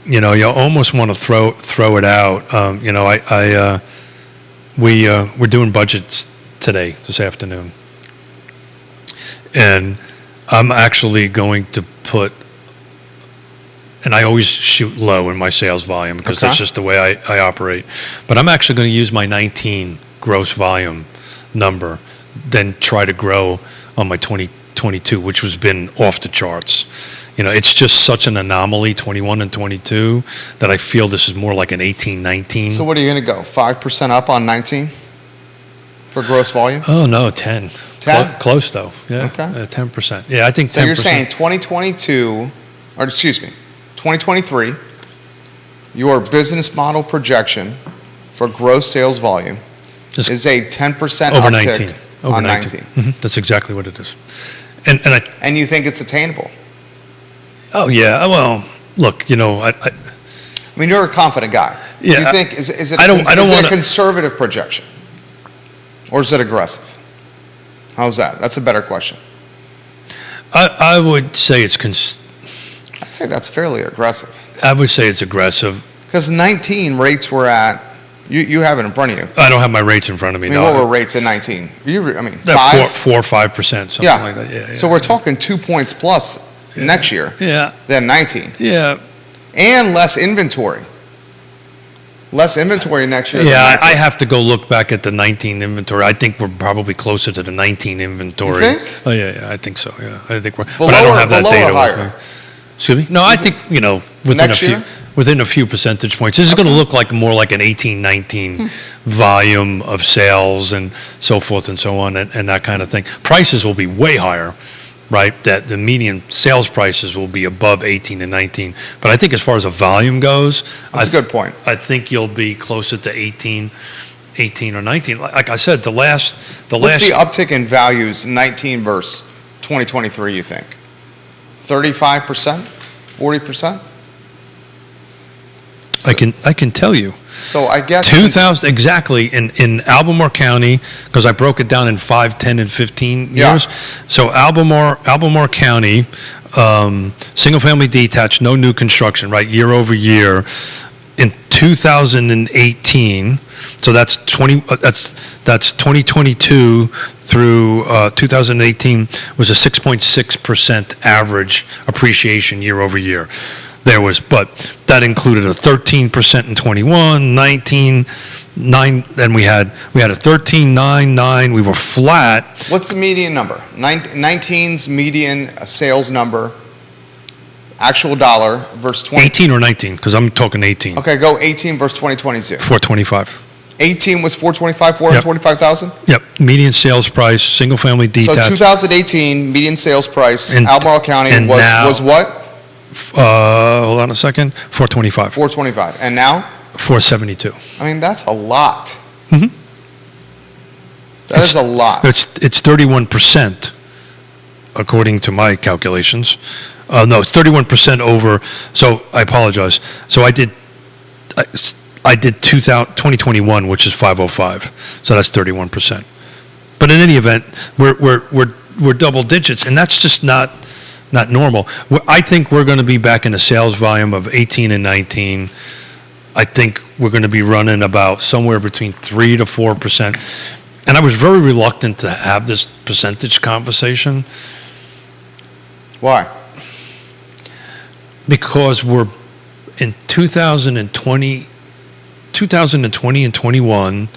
you almost want to throw it out. We're doing budgets this afternoon. And I'm actually going to put, and I always shoot low in my sales volume because that's just the way I operate. But I'm actually going to use my 19 gross volume number, then try to grow on my 2022, which has been off the charts. It's just such an anomaly, 21 and 22, that I feel this is more like an 18, 19. So what are you going to go, 5% up on 19 for gross volume? Oh, no, 10. 10? Close, though. Yeah, okay. 10%. Yeah, I think 10%. So you're saying 2023, your business model projection for gross sales volume is a 10% over uptick 19. Over on 19. 19. Mm-hmm. That's exactly what it is. And you think it's attainable? Oh, yeah. Well, look, I mean, you're a confident guy. Yeah. Do you think, is it a conservative projection? Or is it aggressive? How's that? That's a better question. I would say I'd say that's fairly aggressive. I would say it's aggressive. Because 19 rates were at, you have it in front of you. I don't have my rates in front of me. What were rates at 19? 5? 4 or 5%, something like that. Yeah. So we're talking 2 points plus next year. Yeah. Than 19. Yeah. And less inventory. less inventory next year. Yeah, than I have to go look back at the 19 inventory. I think we're probably closer to the 19 inventory. You think? Oh, yeah, I think so, yeah. I think we're, Below but I don't or- have that below or data with higher? me. Excuse me? No, I think, Next year? within a few percentage points. This is going to look like more like an 18, 19 volume of sales and so forth and so on and that kind of thing. Prices will be way higher, right? That the median sales prices will be above 18 and 19. But I think as far as the volume goes, That's a good point. I think you'll be closer to 18 or 19. Like I said, the last What's the uptick in values 19 versus 2023, you think? 35%? 40%? I can tell you. So I guess 2000 exactly in Albemarle County, because I broke it down in 5, 10, and 15 Yeah. years. So Albemarle County, single family detached, no new construction, right? Year over year. In 2018, so that's 2022 through 2018 was a 6.6% average appreciation year over year. But that included a 13% in 21, 19, 9, then we had a 13, 9, 9. We were flat. What's the median number? 19's median sales number, actual dollar versus 20. 18 or 19, because I'm talking 18. Okay, go 18 versus 2022. 425. 18 was 425, 425,000? Yep. Median sales price, single family So detached. 2018 median sales price, And- Albemarle County and now- was what? Hold on a second. 425. 425. And now? 472. I mean, that's a lot. Mhm. That is a lot. It's 31%, according to my calculations. No, it's 31% over. So I apologize. So I did 2021, which is 505. So that's 31%. But in any event, we're double digits, and that's just not normal. I think we're going to be back in a sales volume of 18 and 19. I think we're going to be running about somewhere between 3 to 4%. And I was very reluctant to have this percentage conversation Why? because we're in 2020 and 21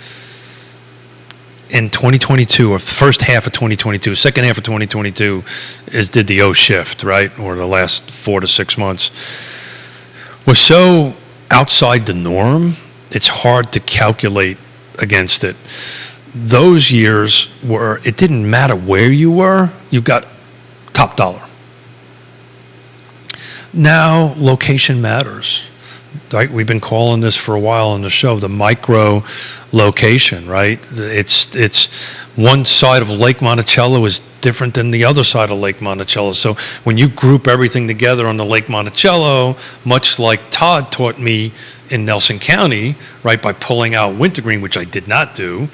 and 2022, or first half of 2022, second half of 2022 did the O shift, right? Or the last 4 to 6 months was so outside the norm, it's hard to calculate against it. Those years it didn't matter where you were, you got top dollar. Now, location matters, right? We've been calling this for a while on the show, the micro location, right? It's one side of Lake Monticello is different than the other side of Lake Monticello. So when you group everything together on the Lake Monticello, much like Todd taught me in Nelson County, right, by pulling out Wintergreen, which I did not do,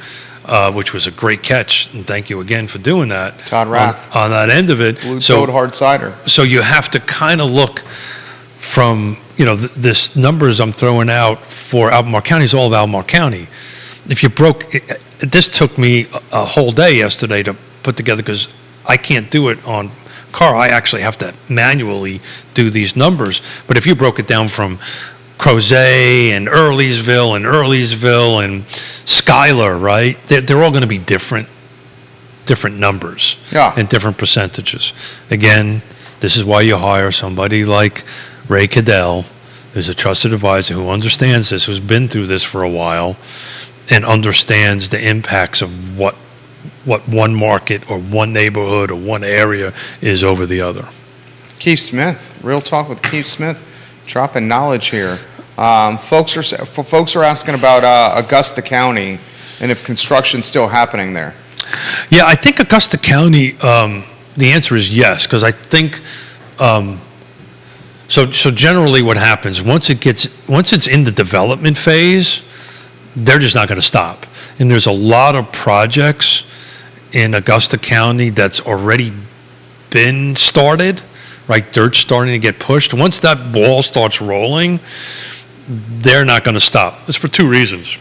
which was a great catch, and thank you again for doing that. Todd Rath. On that end of it. Blue Toad hard cider. So you have to kind of look from, this numbers I'm throwing out for Albemarle County is all of Albemarle County. If you this took me a whole day yesterday to put together because I can't do it on car. I actually have to manually do these numbers. But if you broke it down from Crozet and Earlysville and Schuyler, right? They're all going to be different numbers and different percentages. Again, this is why you hire somebody like Ray Cadell, who's a trusted advisor who understands this, who's been through this for a while, and understands the impacts of what one market or one neighborhood or one area is over the other. Keith Smith, Real Talk with Keith Smith, dropping knowledge here. Folks are asking about Augusta County and if construction's still happening there. Yeah, I think Augusta County. The answer is yes, because I think. So generally, what happens once it's in the development phase, they're just not going to stop. And there's a lot of projects in Augusta County that's already been started, right? Dirt's starting to get pushed. Once that ball starts rolling, they're not going to stop. It's for two reasons.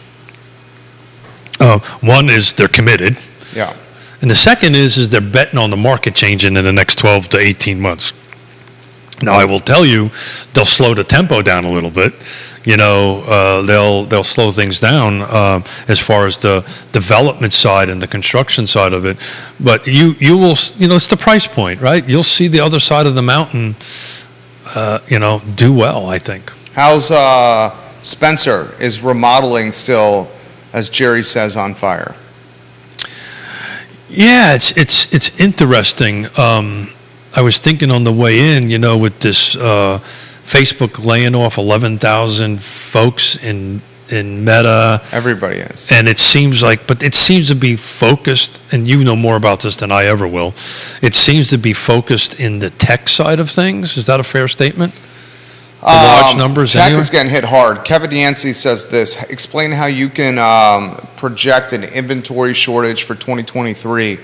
One is they're committed. Yeah. And the second is they're betting on the market changing in the next 12 to 18 months. Now, I will tell you, they'll slow the tempo down a little bit, they'll slow things down as far as the development side and the construction side of it. But you will, it's the price point, right? You'll see the other side of the mountain, do well, I think. How's Spencer? Is remodeling still, as Jerry says, on fire? Yeah, it's interesting. I was thinking on the way in, with this Facebook laying off 11,000 folks in Meta. Everybody is. And it seems to be focused, and you know more about this than I ever will. It seems to be focused in the tech side of things. Is that a fair statement? The large numbers Tech anyway? is getting hit hard. Kevin Yancey says this. Explain how you can project an inventory shortage for 2023,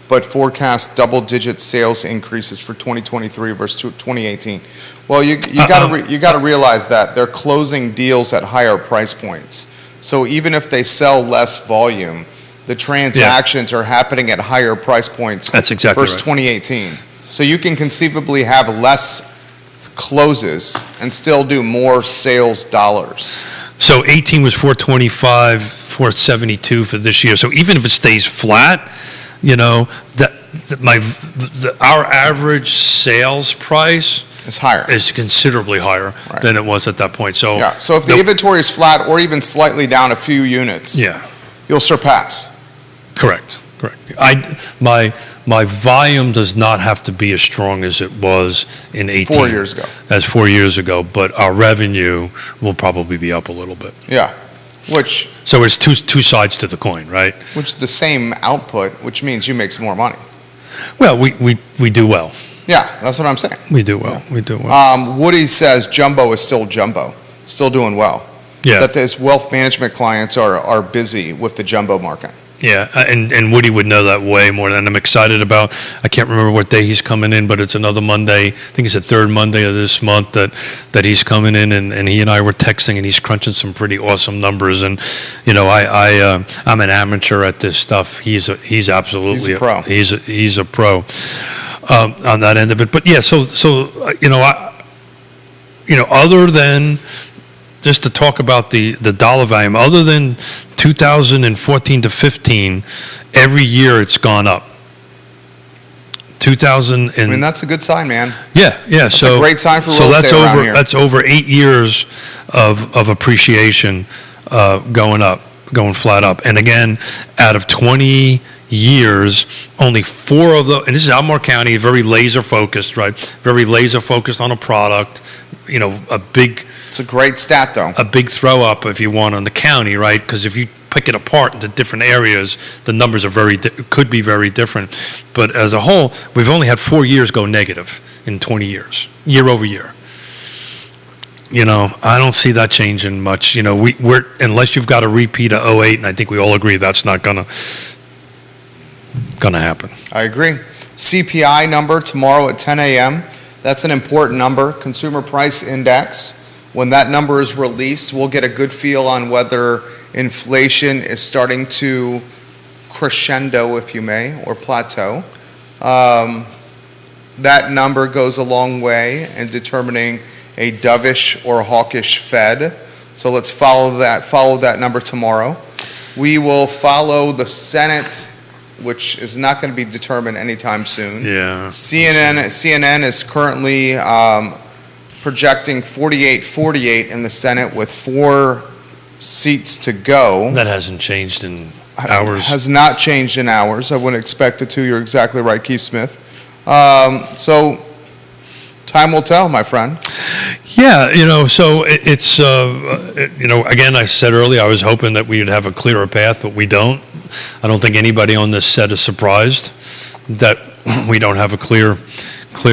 but forecast double-digit sales increases for 2023 versus 2018. Well, you got to realize that they're closing deals at higher price points. So even if they sell less volume, the transactions are happening at higher price points. That's exactly versus right. 2018. So you can conceivably have less closes and still do more sales dollars. So 18 was 425, 472 for this year. So even if it stays flat, our average sales price It's higher. is considerably higher than it was at that point. So Yeah. So if the inventory is flat or even slightly down a few units, you'll surpass. Correct. My volume does not have to be as strong as it was in 18. 4 years ago. As 4 years ago, but our revenue will probably be up a little bit. Yeah. Which So it's two sides to the coin, right? is the same output, which means you make some more money. Well, we do well. Yeah, that's what I'm saying. We do well. We do well. Woody says jumbo is still jumbo, still doing well. Yeah. That his wealth management clients are busy with the jumbo market. Yeah, and Woody would know that way more than I'm excited about. I can't remember what day he's coming in, but it's another Monday. I think it's the third Monday of this month that he's coming in, and he and I were texting, and he's crunching some pretty awesome numbers. And I'm an amateur at this stuff. He's absolutely He's a pro. He's a pro on that end of it. But yeah, so other than just to talk about the dollar volume, other than 2014 to 15, every year it's gone up. 2000 and That's a good sign, man. yeah. That's a great sign for real estate around here. That's over 8 years of appreciation going up, going flat up. And again, out of 20 years, only 4 of those, and this is Albemarle County, very laser focused, right? Very laser focused on a product. It's a great stat, though. A big throw up, if you want, on the county, right? Because if you pick it apart into different areas, the numbers are could be very different. But as a whole, we've only had 4 years go negative in 20 years, year over year. I don't see that changing much. We're unless you've got a repeat of 08, and I think we all agree that's not gonna happen. I agree. CPI number tomorrow at 10 a.m. That's an important number, Consumer Price Index. When that number is released, we'll get a good feel on whether inflation is starting to crescendo, if you may, or plateau. That number goes a long way in determining a dovish or hawkish Fed. So let's follow that number tomorrow. We will follow the Senate, which is not going to be determined anytime soon. Yeah. CNN is currently projecting 48-48 in the Senate with 4 seats to go. That hasn't changed in hours. Has not changed in hours. I wouldn't expect it to. You're exactly right, Keith Smith. So time will tell, my friend. Yeah, so it's, again, I said earlier, I was hoping that we would have a clearer path, but we don't. I don't think anybody on this set is surprised that we don't have a clear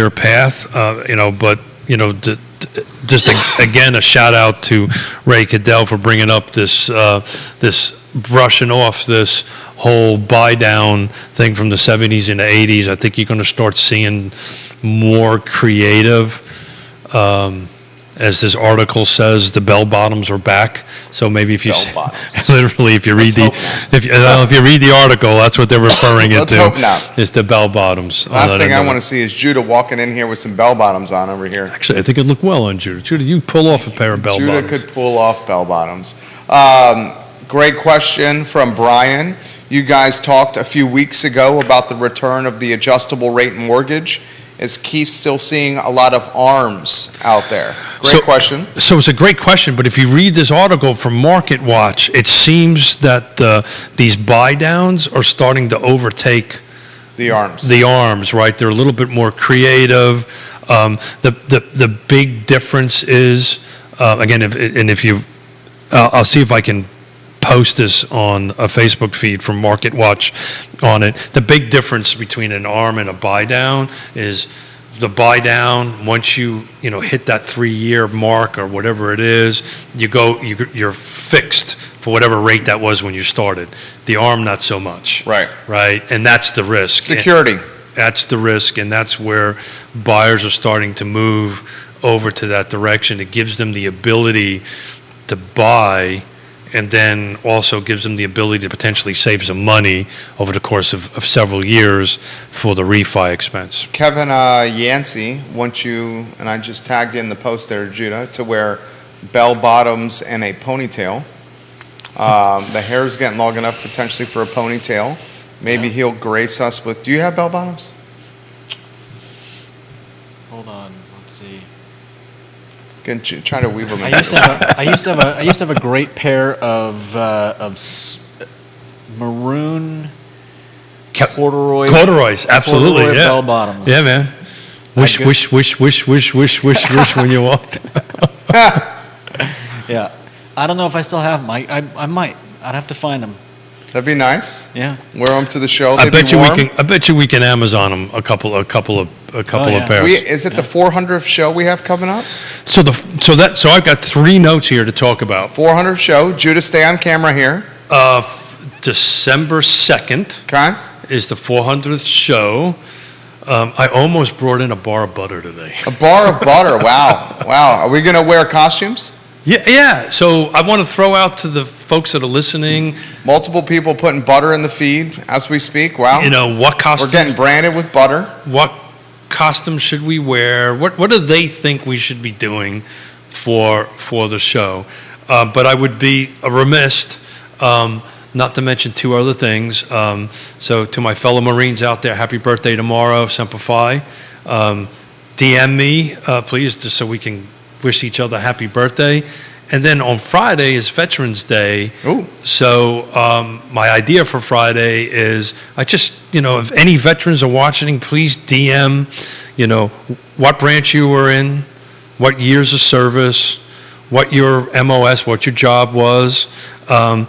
path, but, just again, a shout out to Ray Cadell for bringing up this brushing off this whole buy down thing from the 70s and the 80s. I think you're going to start seeing more creative as this article says, the bell bottoms are back. So maybe if you Bell bottoms. literally, if you read Let's the if you read the article, that's what they're referring it Let's to. hope not. Is the bell bottoms. Last thing I want to see is Judah walking in here with some bell bottoms on over here. Actually, I think it'd look well on Judah. Judah, you pull off a pair of bell Judah bottoms. could pull off bell bottoms. Great question from Brian. You guys talked a few weeks ago about the return of the adjustable rate mortgage. Is Keith still seeing a lot of ARMs out there? Great question. So it's a great question, but if you read this article from Market Watch, it seems that these buy downs are starting to overtake The ARMs. the arms, right? They're a little bit more creative. The big difference is, again, if you, I'll see if I can post this on a Facebook feed from Market Watch on it. The big difference between an arm and a buy down is the buy down, once you hit that 3-year mark or whatever it is, you're fixed for whatever rate that was when you started. The arm, not so much. Right. Right, and that's the risk. Security. That's the risk, and that's where buyers are starting to move over to that direction. It gives them the ability to buy, and then also gives them the ability to potentially save some money over the course of several years for the refi expense. Kevin Yancey wants you, and I just tagged in the post there, Judah, to wear bell bottoms and a ponytail. The hair is getting long enough potentially for a ponytail. Maybe he'll grace us with. Do you have bell bottoms? Hold on, let's see. Trying to weave them in. I used to have a great pair of maroon Corduroys, absolutely, corduroy yeah. bell bottoms. Yeah, man. Wish, good. wish when you walked. Yeah, I don't know if I still have them. I might. I'd have to find them. That'd be nice. Yeah. Wear them to the show. I They'd bet be you warm. I bet you we can Amazon them a couple of yeah. pairs. Is it the 400th show we have coming up? So I've got 3 notes here to talk about. 400th show. Judah, stay on camera here. December 2nd Okay. is the 400th show. I almost brought in a bar of butter today. A bar of butter. Wow. Wow. Are we going to wear costumes? Yeah. So I want to throw out to the folks that are listening, Multiple people putting butter in the feed as we speak. Wow. what We're costume? getting branded with butter. What costume should we wear? What do they think we should be doing for the show? But I would be remiss not to mention 2 other things. So to my fellow Marines out there, happy birthday tomorrow, Semper Fi. DM me, please, just so we can wish each other happy birthday. And then on Friday is Veterans Day. Ooh. So my idea for Friday is if any veterans are watching, please DM, what branch you were in, what years of service, what your MOS, what your job was, and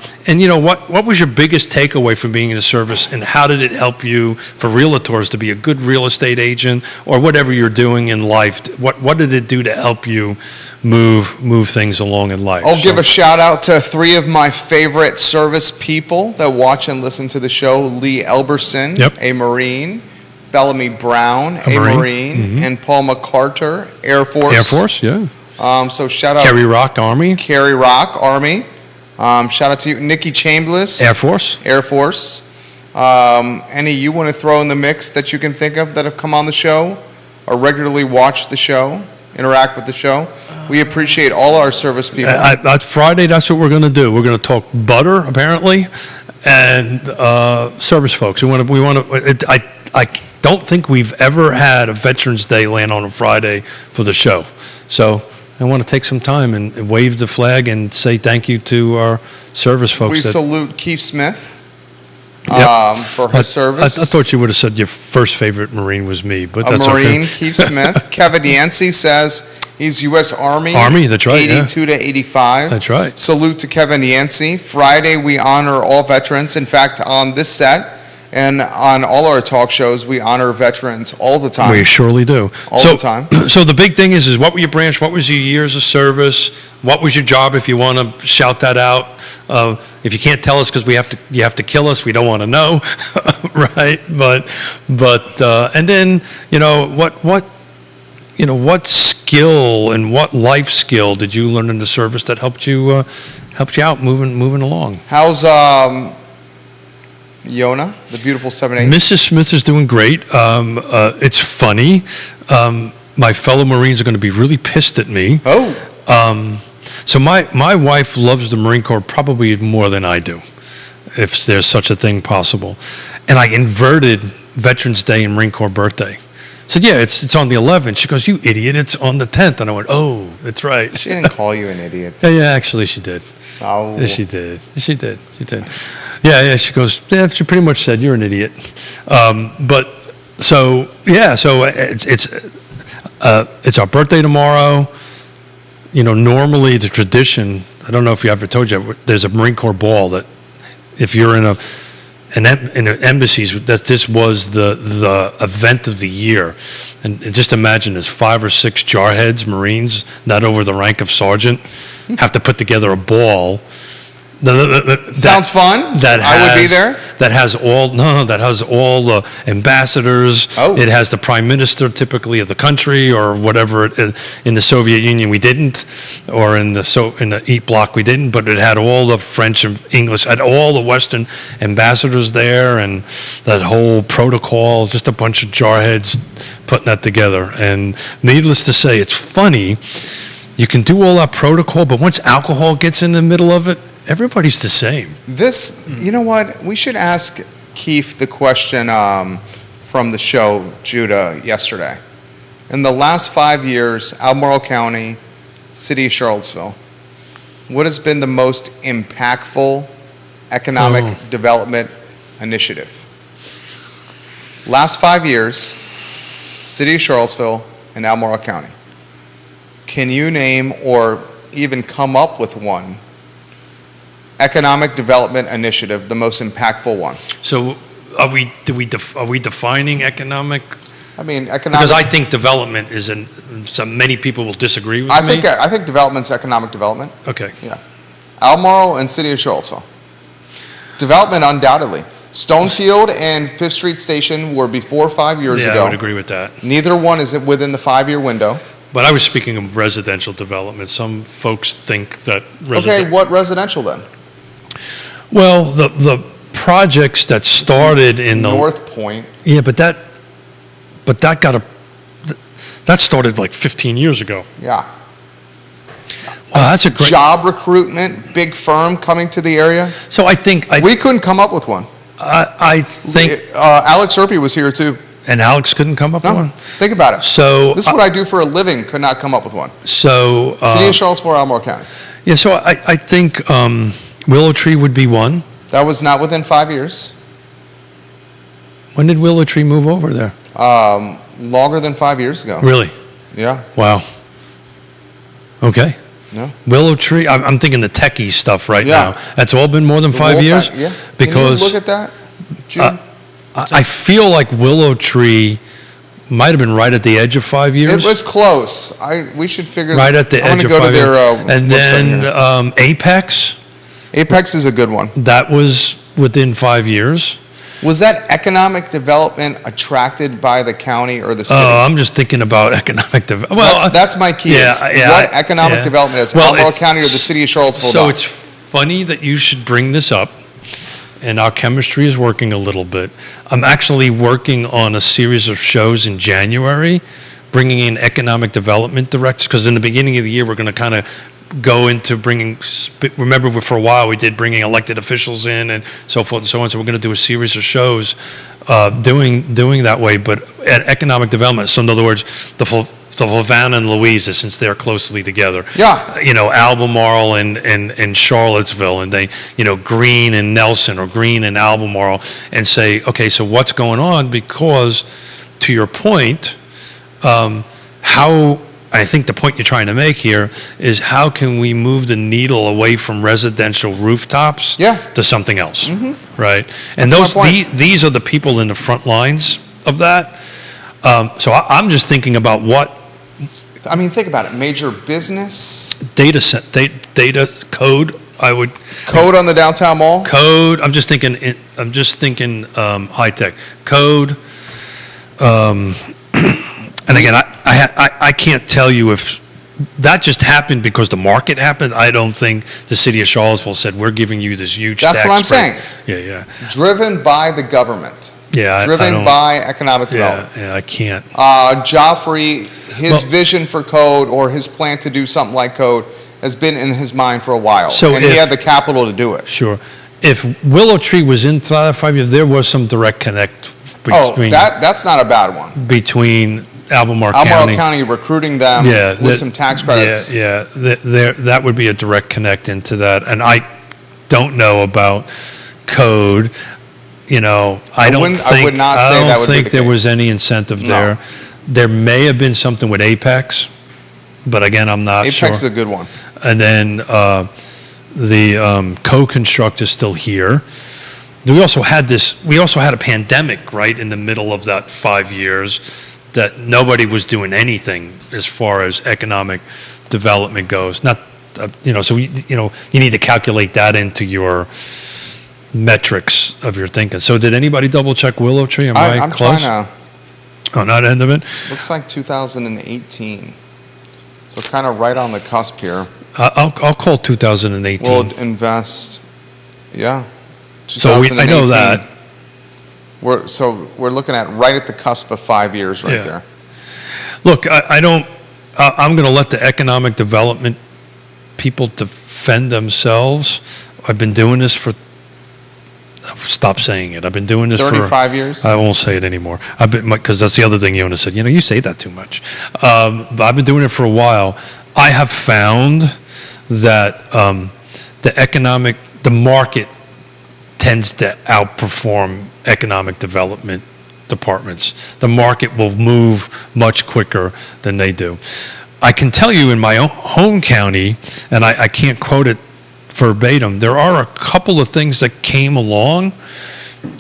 what was your biggest takeaway from being in the service, and how did it help you for realtors to be a good real estate agent, or whatever you're doing in life? What did it do to help you move things along in life? I'll give a shout out to 3 of my favorite service people that watch and listen to the show. Lee Elberson, Yep. a Marine. Bellamy Brown, a Marine. And Paul McCarter, Air Force. Air Force, yeah. So shout out Kerry Rock Army, Kerry Rock, Army. Shout out to you, Nikki Chambliss, Air Force. Air Force. Any you want to throw in the mix that you can think of that have come on the show or regularly watch the show, interact with the show? We appreciate all our service people. Friday, that's what we're going to do. We're going to talk butter, apparently, and service folks. We want to. I don't think we've ever had a Veterans Day land on a Friday for the show. So I want to take some time and wave the flag and say thank you to our service folks. We salute Keith Smith Yep. for his service. I thought you would have said your first favorite Marine was me, but A that's Marine, okay. Keith Smith. Kevin Yancey says he's U.S. Army. Army, that's right, yeah. 82 to 85. That's right. Salute to Kevin Yancey. Friday, we honor all veterans. In fact, on this set and on all our talk shows, we honor veterans all the time. We surely do. All the time. So the big thing is what were your branch? What was your years of service? What was your job? If you want to shout that out. If you can't tell us because you have to kill us, we don't want to know, right? But and then what what skill and what life skill did you learn in the service that helped you out moving along? How's Yona, the beautiful 7'8"? Mrs. Smith is doing great. It's funny. My fellow Marines are going to be really pissed at me. Oh, So my wife loves the Marine Corps probably more than I do, if there's such a thing possible. And I inverted Veterans Day and Marine Corps birthday. I said, yeah, it's on the 11th. She goes, you idiot, it's on the 10th. And I went, oh, that's right. she didn't call you an idiot. Yeah, actually she did. Oh, Yeah, she did. She did. Yeah, she goes, yeah, she pretty much said, you're an idiot. But so it's our birthday tomorrow. Normally the tradition, I don't know if you ever told you, there's a Marine Corps ball that if you're in embassies, that this was the event of the year. And just imagine there's 5 or 6 jarheads, Marines, not over the rank of sergeant, have to put together a ball. sounds fun. I would be there. That has all the ambassadors. Oh. It has the prime minister typically of the country or whatever. In the Soviet Union we didn't, or in the East Bloc we didn't. But it had all the French and English, had all the Western ambassadors there, and that whole protocol. Just a bunch of jarheads putting that together. And needless to say, it's funny. You can do all that protocol, but once alcohol gets in the middle of it, everybody's the same. You know what? We should ask Keith the question from the show, Judah, yesterday. In the last 5 years, Albemarle County, City of Charlottesville, what has been the most impactful economic development initiative? Last 5 years, City of Charlottesville and Albemarle County. Can you name or even come up with one economic development initiative, the most impactful one? So are we defining economic? I mean, Because I think development is many people will disagree with me. I think development's economic development. Okay. Yeah. Albemarle and City of Charlottesville. Development, undoubtedly. Stonefield and Fifth Street Station were before 5 years Yeah, ago. I would agree with that. Neither one is within the 5-year window. But I was speaking of residential development. Some folks think that Okay, what residential then? Well, the projects that started in the North Point. Yeah, but that started like 15 years ago. Yeah. Wow, that's a great. Job recruitment, big firm coming to the area. So I think We couldn't come up with one. I think Alex Erpy was here too. and Alex couldn't come up with No, one. think about it. So This is what I do for a living. Could not come up with one. So City of Charlottesville, Albemarle County. yeah, so I think Willow Tree would be one. That was not within 5 years. When did Willow Tree move over there? Longer than 5 years ago. Really? Yeah. Wow. Okay. No. Willow Tree. I'm thinking the techie stuff right Yeah. now. That's all been more than 5 years. Yeah. Because Can you look at that, June? I feel like Willow Tree might have been right at the edge of 5 years. It was close. We should figure. right at the I'm edge gonna of go 5 to years. their And website then here. Apex. Apex is a good one. That was within 5 years. Was that economic development attracted by the county or the city? I'm just thinking about economic development. Well, that's my key. is what economic development is Albemarle County or the city of Charlottesville So done? it's funny that you should bring this up, and our chemistry is working a little bit. I'm actually working on a series of shows in January, bringing in economic development directors, because in the beginning of the year, we're going to kind of go into remember for a while we did bringing elected officials in and so forth and so on. So we're going to do a series of shows doing that way, but at economic development. So in other words, the Flavanna and Louisa, since they're closely together. Yeah. Albemarle and Charlottesville, and they, Greene and Nelson or Greene and Albemarle, and say, okay, so what's going on? Because to your point, how I think the point you're trying to make here is how can we move the needle away from residential rooftops to something else, right? And That's my point. these are the people in the front lines of that. So I'm just thinking about what I mean, think about it. Major business data code. I would code on the downtown mall. code. I'm just thinking high tech code. And again, I can't tell you if that just happened because the market happened. I don't think the city of Charlottesville said, we're giving you this huge That's tax what I'm break." saying. Yeah. Driven by the government. Yeah, I Driven don't- by economic development. Yeah, I can't. Joffrey, his Well- vision for code or his plan to do something like code has been in his mind for a while. So and he if- had the capital to do it. Sure. If Willow Tree was inside of 5 years, there was some direct connect Oh, between, that's not a bad one. between Albemarle Albemarle County. County recruiting them Yeah, with that- some tax credits. Yeah, that would be a direct connect into that. And I don't know about code. You know, I don't wouldn't- think I would not say that would be the there was case. any incentive No. there. There may have been something with Apex, but again, I'm not sure. Apex is a good one. And then the co-construct is still here. We also had a pandemic right in the middle of that 5 years that nobody was doing anything as far as economic development goes. Not, so you need to calculate that into your metrics of your thinking. So did anybody double check Willow Tree? Am I I'm close? trying to, Oh, not end of it? looks like 2018. So kind of right on the cusp here. I'll call 2018. We'll invest, yeah. So I know 2018. that. We're looking at right at the cusp of 5 years right Yeah. there. Look, I'm going to let the economic development people defend themselves. I've been doing this for, stop saying it. I've been doing this 35 years? I won't say it anymore. Because that's the other thing Yona said. You say that too much. But I've been doing it for a while. I have found that the market tends to outperform economic development departments. The market will move much quicker than they do. I can tell you in my own home county, and I can't quote it verbatim, there are a couple of things that came along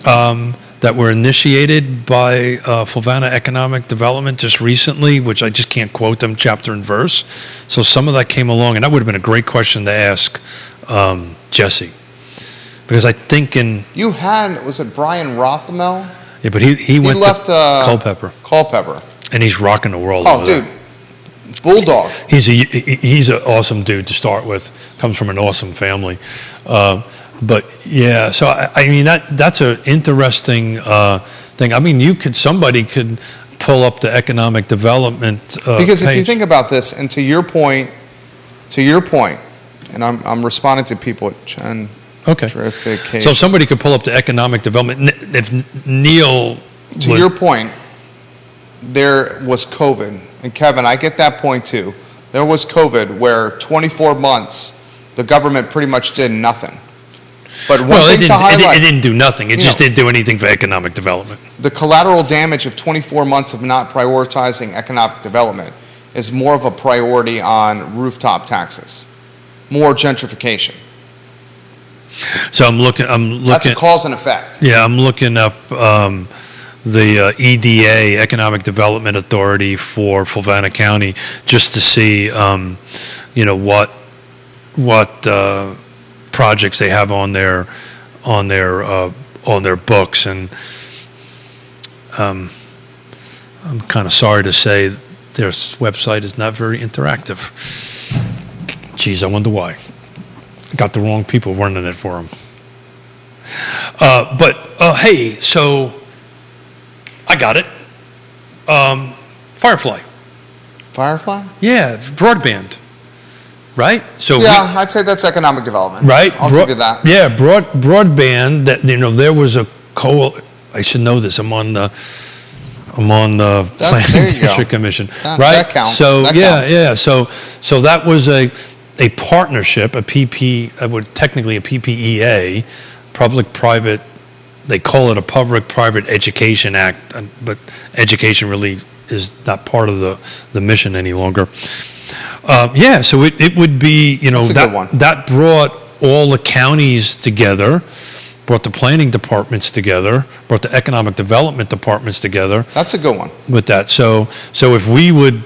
that were initiated by Fluvanna Economic Development just recently, which I just can't quote them chapter and verse. So some of that came along, and that would have been a great question to ask Jesse. Because I think You had, was it Brian Rothmel? yeah, but he He went left to Culpeper, Culpeper. and he's rocking the world. Oh, over there. dude. Bulldog. He's an awesome dude to start with. Comes from an awesome family, but yeah. So I mean that's an interesting thing. I mean somebody could pull up the economic development Because if you page. think about this, and to your point, and I'm responding to people, Chen. Okay. Gentrification. So somebody could pull up the economic development. If Neil, To your point, there was COVID. And Kevin, I get that point too. There was COVID where 24 months, the government pretty much did nothing. But one well, thing to highlight, it didn't do nothing. It You just know. didn't do anything for economic development. the collateral damage of 24 months of not prioritizing economic development is more of a priority on rooftop taxes, more gentrification. So I'm looking. That's a cause and effect. Yeah, I'm looking up the EDA, Economic Development Authority for Fluvanna County, just to see, what projects they have on their books, and I'm kind of sorry to say their website is not very interactive. Geez, I wonder why. Got the wrong people running it for them. Hey, so I got it. Firefly. Firefly? Yeah, broadband. Right? So Yeah, I'd say that's economic development. right? I'll give you that. Yeah, broadband. That there was a I should know this. I'm on the Planning there you go. District Commission. That- right? that counts. So That yeah, counts. yeah. So that was a partnership, a technically a PPEA, public-private. They call it a Public-Private Education Act, but education really is not part of the mission any longer. So it would be, That's a good one. that brought all the counties together, brought the planning departments together, brought the economic development departments together That's a good one. with that. So if we would,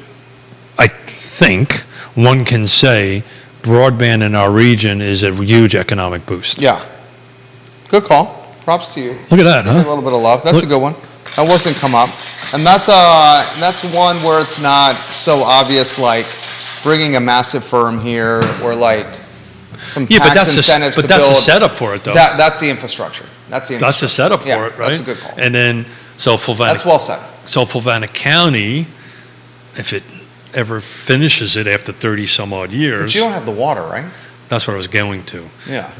I think one can say broadband in our region is a huge economic boost. Yeah. Good call. Props to you. Look at that, Give me a huh? little bit of love. That's a good one. That wasn't come up, and that's one where it's not so obvious, like bringing a massive firm here or like some Yeah, but tax incentives to but that's build. a setup for it, though. That's the infrastructure. That's the That's the infrastructure. setup Yeah, for it, right? That's a good call. And then, so That's well said. Fulvana County, if it ever finishes it after 30 some odd But years, you don't have the water, right? that's what I was going to. Yeah.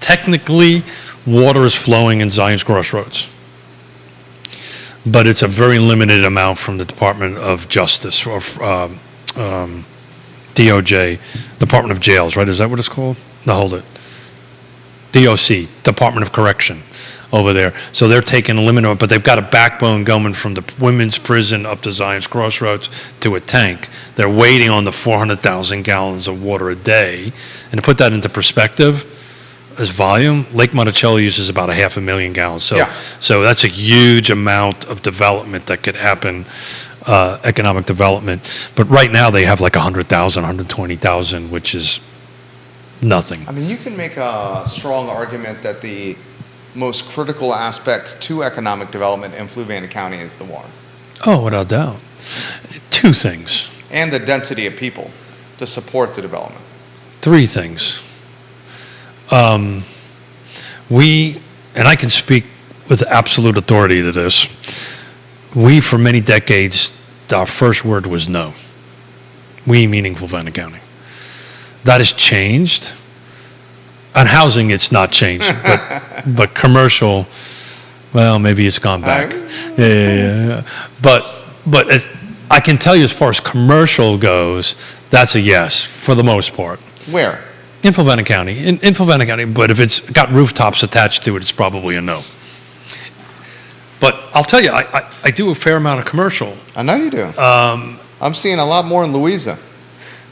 Technically, water is flowing in Zion's Crossroads, but it's a very limited amount from the Department of Justice or DOJ, Department of Jails, right? Is that what it's called? No, hold it. DOC, Department of Correction, over there. So they're taking a limit on it, but they've got a backbone going from the women's prison up to Zion's Crossroads to a tank. They're waiting on the 400,000 gallons of water a day. And to put that into perspective, as volume, Lake Monticello uses about 500,000 gallons. So, Yeah. so that's a huge amount of development that could happen, economic development. But right now they have like 100,000, 120,000, which is nothing. I mean, you can make a strong argument that the most critical aspect to economic development in Fluvanna County is the water Oh, without doubt. Two things, and the density of people to support the development. three things. And I can speak with absolute authority to this. We, for many decades, our first word was no. We, meaning Fluvanna County. That has changed. On housing, it's not changed, but commercial, well, maybe it's gone back. Yeah. But I can tell you, as far as commercial goes, that's a yes for the most part. Where? In Fluvanna County, in Fluvanna County, but if it's got rooftops attached to it, it's probably a no. But I'll tell you, I do a fair amount of commercial, I know you do. I'm seeing a lot more in Louisa.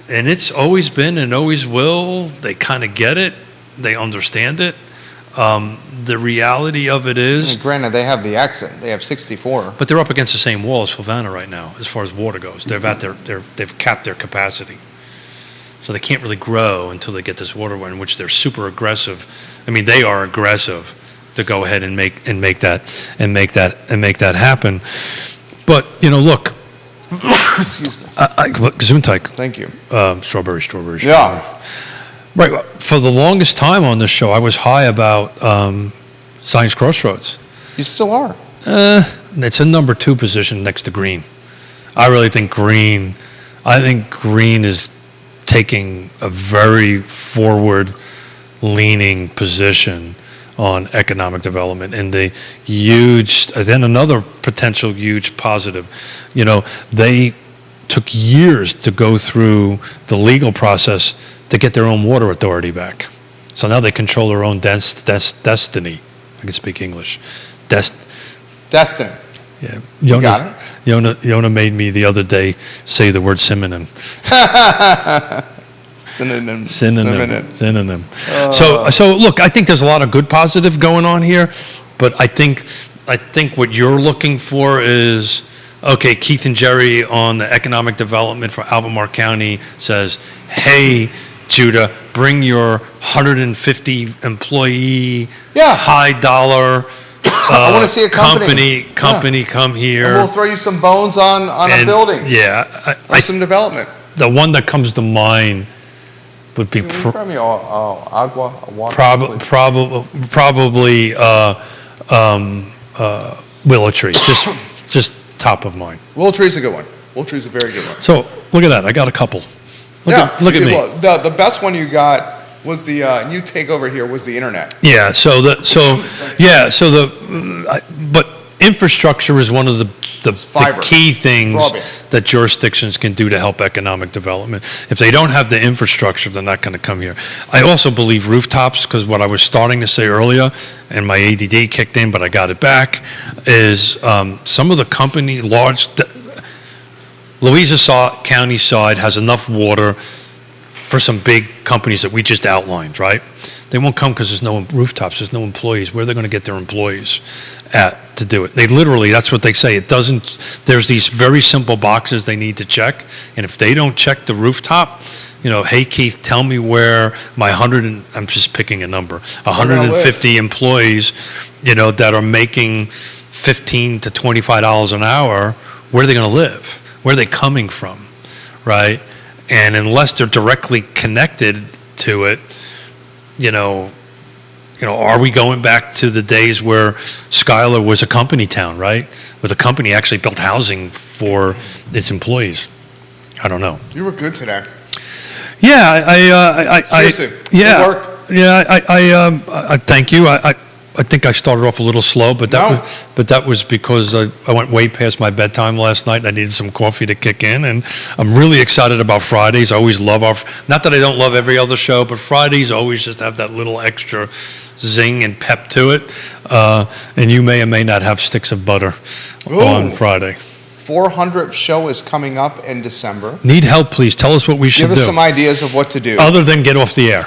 and it's always been and always will. They kind of get it. They understand it. The reality of it is, Granted, they have the exit. They have 64. but they're up against the same wall as Fluvanna right now, as far as water goes. They've capped their capacity, so they can't really grow until they get this waterway, in which they're super aggressive. I mean, they are aggressive to go ahead and make that happen. But look, Excuse me. Gesundheit. Thank you. Strawberry. Yeah. Right. For the longest time on this show, I was high about Zion's Crossroads. You still are. It's a number 2 position next to Green. I really think Green is taking a very forward-leaning position on economic development and then another potential huge positive. They took years to go through the legal process to get their own water authority back. So now they control their own destiny. I can speak English. Destiny. Yeah. got Yona made me the other day say the word synonym. Synonym. So look, I think there's a lot of good positive going on here, but I think what you're looking for is, okay, Keith and Jerry on the economic development for Albemarle County says, hey, Judah, bring your 150 employee, Yeah. high dollar I want to see a company. company come here. And we'll throw you some bones on a And, building. Yeah, Or some development. the one that comes to mind would be Can you throw me agua, water? probably willow tree, just top of mind. Willow tree's a good one. Willow tree's a very good one. So look at that, I got a couple. Look at you me. did well. The best one you got was the you take over here was the internet. Yeah. But infrastructure is one of the Fiber. key things Broadband. that jurisdictions can do to help economic development. If they don't have the infrastructure, they're not going to come here. I also believe rooftops, because what I was starting to say earlier, and my ADD kicked in, but I got it back, is some of the company Louisa County side has enough water for some big companies that we just outlined, right? They won't come because there's no rooftops, there's no employees. Where are they going to get their employees to do it? They literally, that's what they say. There's these very simple boxes they need to check, and if they don't check the rooftop, hey Keith, tell me where my I'm just picking a number, gonna 150 employees, that are making $15 to $25 an hour, where are they going to live? Where are they coming from, right? And unless they're directly connected to it, are we going back to the days where Schuyler was a company town, right? Where the company actually built housing for its employees? I don't know. You were good today. Yeah, Seriously, yeah, good work. yeah. I thank you. I think I started off a little slow, but that was because I went way past my bedtime last night and I needed some coffee to kick in. And I'm really excited about Fridays. I always love not that I don't love every other show, but Fridays always just have that little extra zing and pep to it. And you may or may not have sticks of butter on Friday. 400th show is coming up in December. Need help, please. Tell us what we should do. Give us some ideas of what to do. Other than get off the air.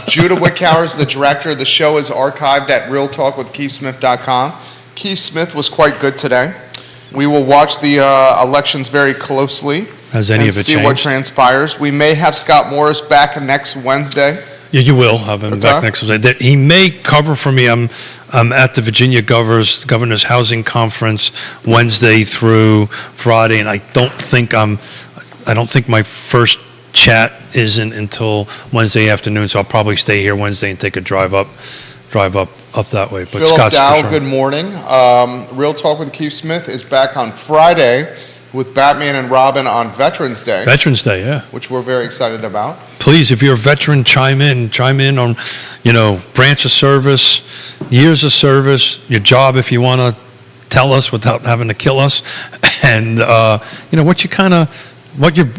Judah Wickhauer is the director. The show is archived at realtalkwithkeithsmith.com. Keith Smith was quite good today. We will watch the elections very closely. Has any and of it see changed? what transpires. We may have Scott Morris back next Wednesday. Yeah, you will have him back next Wednesday. He may cover for me. I'm at the Virginia Governor's Housing Conference Wednesday through Friday, and I don't think my first chat isn't until Wednesday afternoon. So I'll probably stay here Wednesday and take a drive up that way. But Philip Scott's Dow, for sure. good morning. Real Talk with Keith Smith is back on Friday with Batman and Robin on Veterans Day. Veterans Day, yeah. Which we're very excited about. Please, if you're a veteran, chime in on, branch of service, years of service, your job if you want to tell us without having to kill us, and what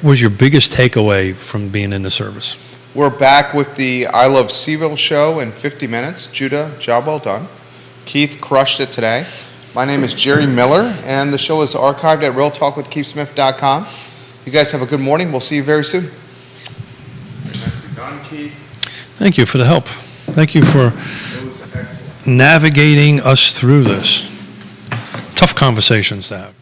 was your biggest takeaway from being in the service? We're back with the I Love Seville show in 50 minutes. Judah, job well done. Keith crushed it today. My name is Jerry Miller, and the show is archived at realtalkwithkeithsmith.com. You guys have a good morning. We'll see you very soon. Nicely done, Keith. Thank you for the help. Thank you for It was excellent. navigating us through this. Tough conversations to have.